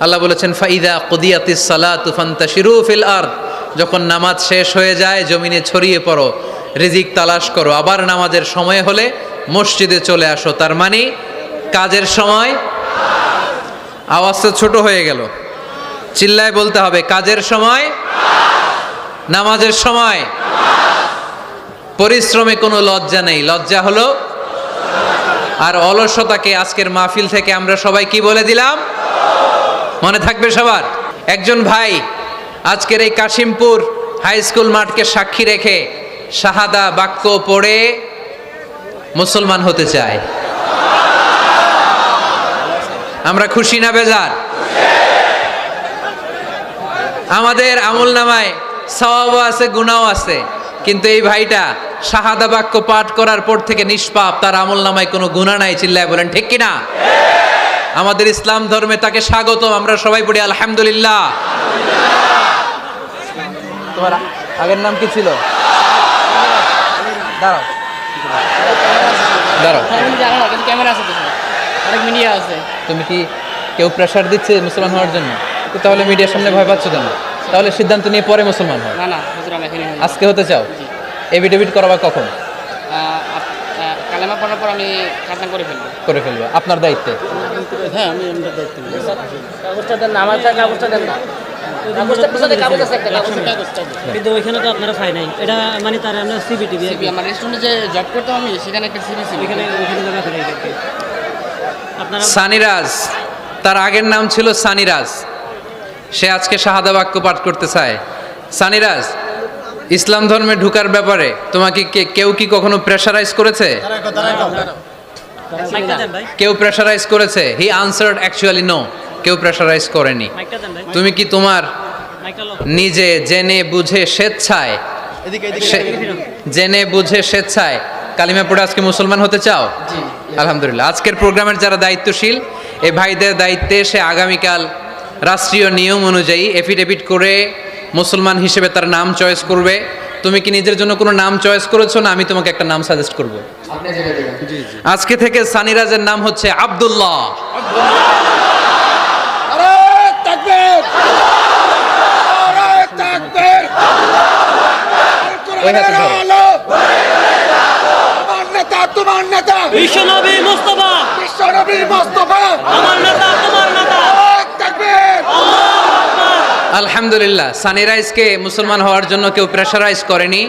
আল্লাহ বলেছেন, ফাইদা কুদিয়াতিস সালাতু ফান্তাশিরু ফিল আরদ, যখন নামাজ শেষ হয়ে যায় জমিনে ছড়িয়ে পড়ো, রিজিক তালাশ করো। আবার নামাজের সময় হলে মসজিদে চলে আসো। তার মানে কাজের সময়, আওয়াজটা ছোট হয়ে গেল, চিল্লায় বলতে হবে, কাজের সময়, নামাজের সময়। পরিশ্রমে কোনো লজ্জা নেই, লজ্জা হলো আর অলসতাকে আজকের মাহফিল থেকে আমরা সবাই কি বলে দিলাম, মনে থাকবে সবার। একজন ভাই আজকের এই কাশিমপুর হাই স্কুল মাঠকে সাক্ষী রেখে শাহাদা বাক্য পড়ে মুসলমান হতে চায়। আমরা খুশি না বেজার? আমাদের আমল নামায় সওয়াবও আছে, গুনাহও আছে, কিন্তু এই ভাইটা শাহাদা বাক্য পাঠ করার পর থেকে নিষ্পাপ, তার আমল নামায় কোনো গুনাহ নাই। চিল্লায় বলেন ঠিক কিনা? আমাদের ইসলাম ধর্মে তাকে স্বাগতম, আমরা সবাই পড়ি আলহামদুলিল্লাহ। তোমার আগের নাম কি ছিল? দাঁড়াও দাঁড়াও, ক্যামেরা আছে, অনেক মিডিয়া আছে। তুমি কি কেউ প্রেশার দিচ্ছে মুসলমান হওয়ার জন্য? তাহলে মিডিয়ার সামনে ভয় পাচ্ছ কেন? তাহলে সিদ্ধান্ত নিয়ে পরে মুসলমান হয়। না না হুজুর, আমি এখনই আজকে হতে চাও? এফিডেভিট করাবা কখন? কালেমা পড়ার পর আমি খাতনা করে ফেলবো। আপনার দায়িত্বে? হ্যাঁ, আমি আমার দায়িত্বে। কাগজটা দেন না, আমার কাগজটা দেন না। কাগজটা পিছনে কাগজ আছে একটা, কাগজটা কিন্তু ওইখানে তো আপনারা পাই নাই। এটা মানে তার আমরা সিবিটিভি, আমার রেস্টুরেন্টে যে জব করতাম আমি, সেখানে একটা সিবিসি, ওইখানে জমা করে রেখেছি। আপনারা সানিরাজ, তার আগের নাম ছিল সানিরাজ, সে আজকে শাহাদা বাক্য পাঠ করতে চায়। সানিরাজ, ইসলাম ধর্মে ঢোকার ব্যাপারে তোমাকে কেউ কি কখনো প্রেশারাইজ করেছে? কেউ প্রেশারাইজ করেছে? হি আনসার্ড অ্যাকচুয়ালি নো, কেউ প্রেশারাইজ করেনি। তুমি কি তোমার নিজে জেনে বুঝে স্বেচ্ছায় কালিমা পড়ে আজকে মুসলমান হতে চাও? আলহামদুলিল্লাহ। আজকের প্রোগ্রামের যারা দায়িত্বশীল এই ভাইদের দায়িত্বে সে আগামীকাল রাষ্ট্রীয় নিয়ম অনুযায়ী এফিডেভিট করে মুসলমান হিসেবে তার নাম চয়েস করবে। তুমি কি নিজের জন্য কোনো নাম চয়েস করেছো, না আমি তোমাকে একটা নাম সাজেস্ট করব? আজকে থেকে সানিরাজের নাম হচ্ছে আব্দুল্লাহ। ওই হাতে ধরো। তোমার নেতা বিশ্বনবী মুস্তাফা, বিশ্বনবী মুস্তাফা, আমার নেতা তোমার নেতা। তাকবীর। আলহামদুলিল্লাহ, সানিরাইজকে মুসলমান হওয়ার জন্য কেউ প্রেশারাইজ করেনি।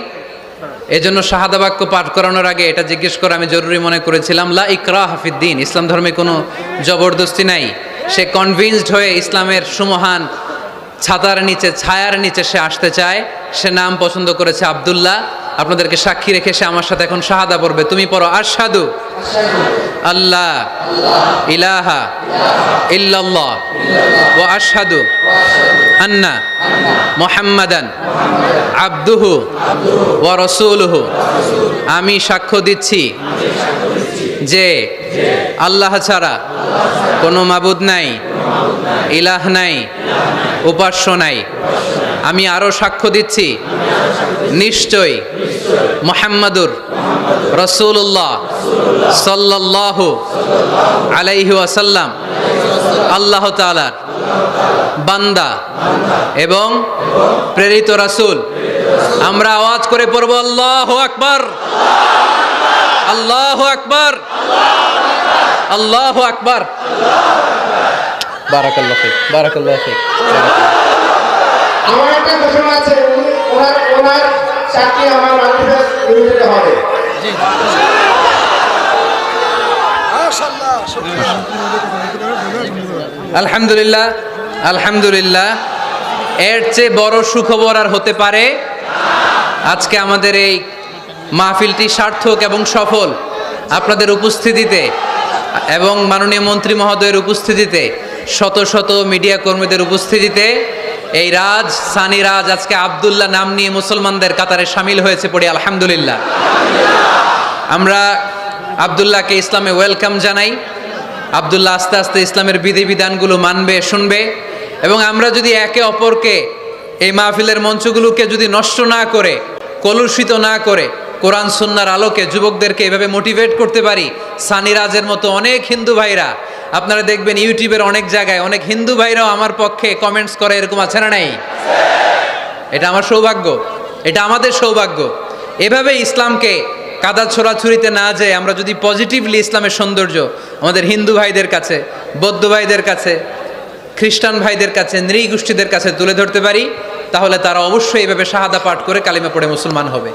এজন্য শাহাদা বাক্য পাঠ করানোর আগে এটা জিজ্ঞেস করা আমি জরুরি মনে করেছিলাম। লা ইকরাহা ফিদ্দিন, ইসলাম ধর্মে কোনো জবরদস্তি নাই। সে কনভিন্সড হয়ে ইসলামের সুমহান ছাতার নিচে, ছায়ার নিচে সে আসতে চায়। সে নাম পছন্দ করেছে আব্দুল্লাহ। আপনাদেরকে সাক্ষী রেখে সে আমার সাথে এখন শাহাদা পড়বে। তুমি পড়ো, আশহাদু আল্লাহ ইলাহা ইল্লাল্লাহ ওয়া আশহাদু আন্না মুহাম্মাদান আবদুহু ওয়া রাসূলুহু। আমি সাক্ষ্য দিচ্ছি যে আল্লাহ ছাড়া কোনো মাবুদ নাই, ইলাহ নাই, উপাস্য নাই। আমি আরো সাক্ষ্য দিচ্ছি নিশ্চয় মুহাম্মাদুর রাসূলুল্লাহ সাল্লাল্লাহু আলাইহি ওয়াসাল্লাম আল্লাহ তাআলার বান্দা এবং প্রেরিত রাসূল। আমরা আওয়াজ করে পড়ব, আল্লাহু আকবার, আল্লাহু আকবার, আল্লাহু আকবার। বারাকাল্লাহু ফিক, বারাকাল্লাহু ফিক। আমার একটা ঘোষণা আছে, ওনার চাকরি আমার ম্যানিফেস্ট লিমিটেড হবে। আলহামদুলিল্লাহ, আলহামদুলিল্লাহ। এর চেয়ে বড় সুখবর আর হতে পারে? আজকে আমাদের এই মাহফিলটি সার্থক এবং সফল আপনাদের উপস্থিতিতে এবং মাননীয় মন্ত্রী মহোদয়ের উপস্থিতিতে, শত শত মিডিয়া কর্মীদের উপস্থিতিতে এই রাজ, সানি রাজ আজকে আব্দুল্লাহ নাম নিয়ে মুসলমানদের কাতারে শামিল হয়েছে। পড়ি আলহামদুলিল্লাহ। আমরা আব্দুল্লাহকে ইসলামে ওয়েলকাম জানাই। আব্দুল্লাহ আস্তে আস্তে ইসলামের বিধিবিধানগুলো মানবে, শুনবে। এবং আমরা যদি একে অপরকে, এই মাহফিলের মঞ্চগুলোকে যদি নষ্ট না করে, কলুষিত না করে, কোরআন সুন্নাহর আলোকে যুবকদেরকে এভাবে মোটিভেট করতে পারি, সানি রাজের মতো অনেক হিন্দু ভাইরা, আপনারা দেখবেন ইউটিউবের অনেক জায়গায় অনেক হিন্দু ভাইরাও আমার পক্ষে কমেন্টস করে, এরকম আছে না নাই? এটা আমার সৌভাগ্য, এটা আমাদের সৌভাগ্য। এভাবে ইসলামকে কাদা ছোড়াছুরিতে না যায় আমরা যদি পজিটিভলি ইসলামের সৌন্দর্য আমাদের হিন্দু ভাইদের কাছে, বৌদ্ধ ভাইদের কাছে, খ্রিস্টান ভাইদের কাছে, নৃগোষ্ঠীদের কাছে তুলে ধরতে পারি, তাহলে তারা অবশ্যই এভাবে শাহাদা পাঠ করে কালিমা পড়ে মুসলমান হবে।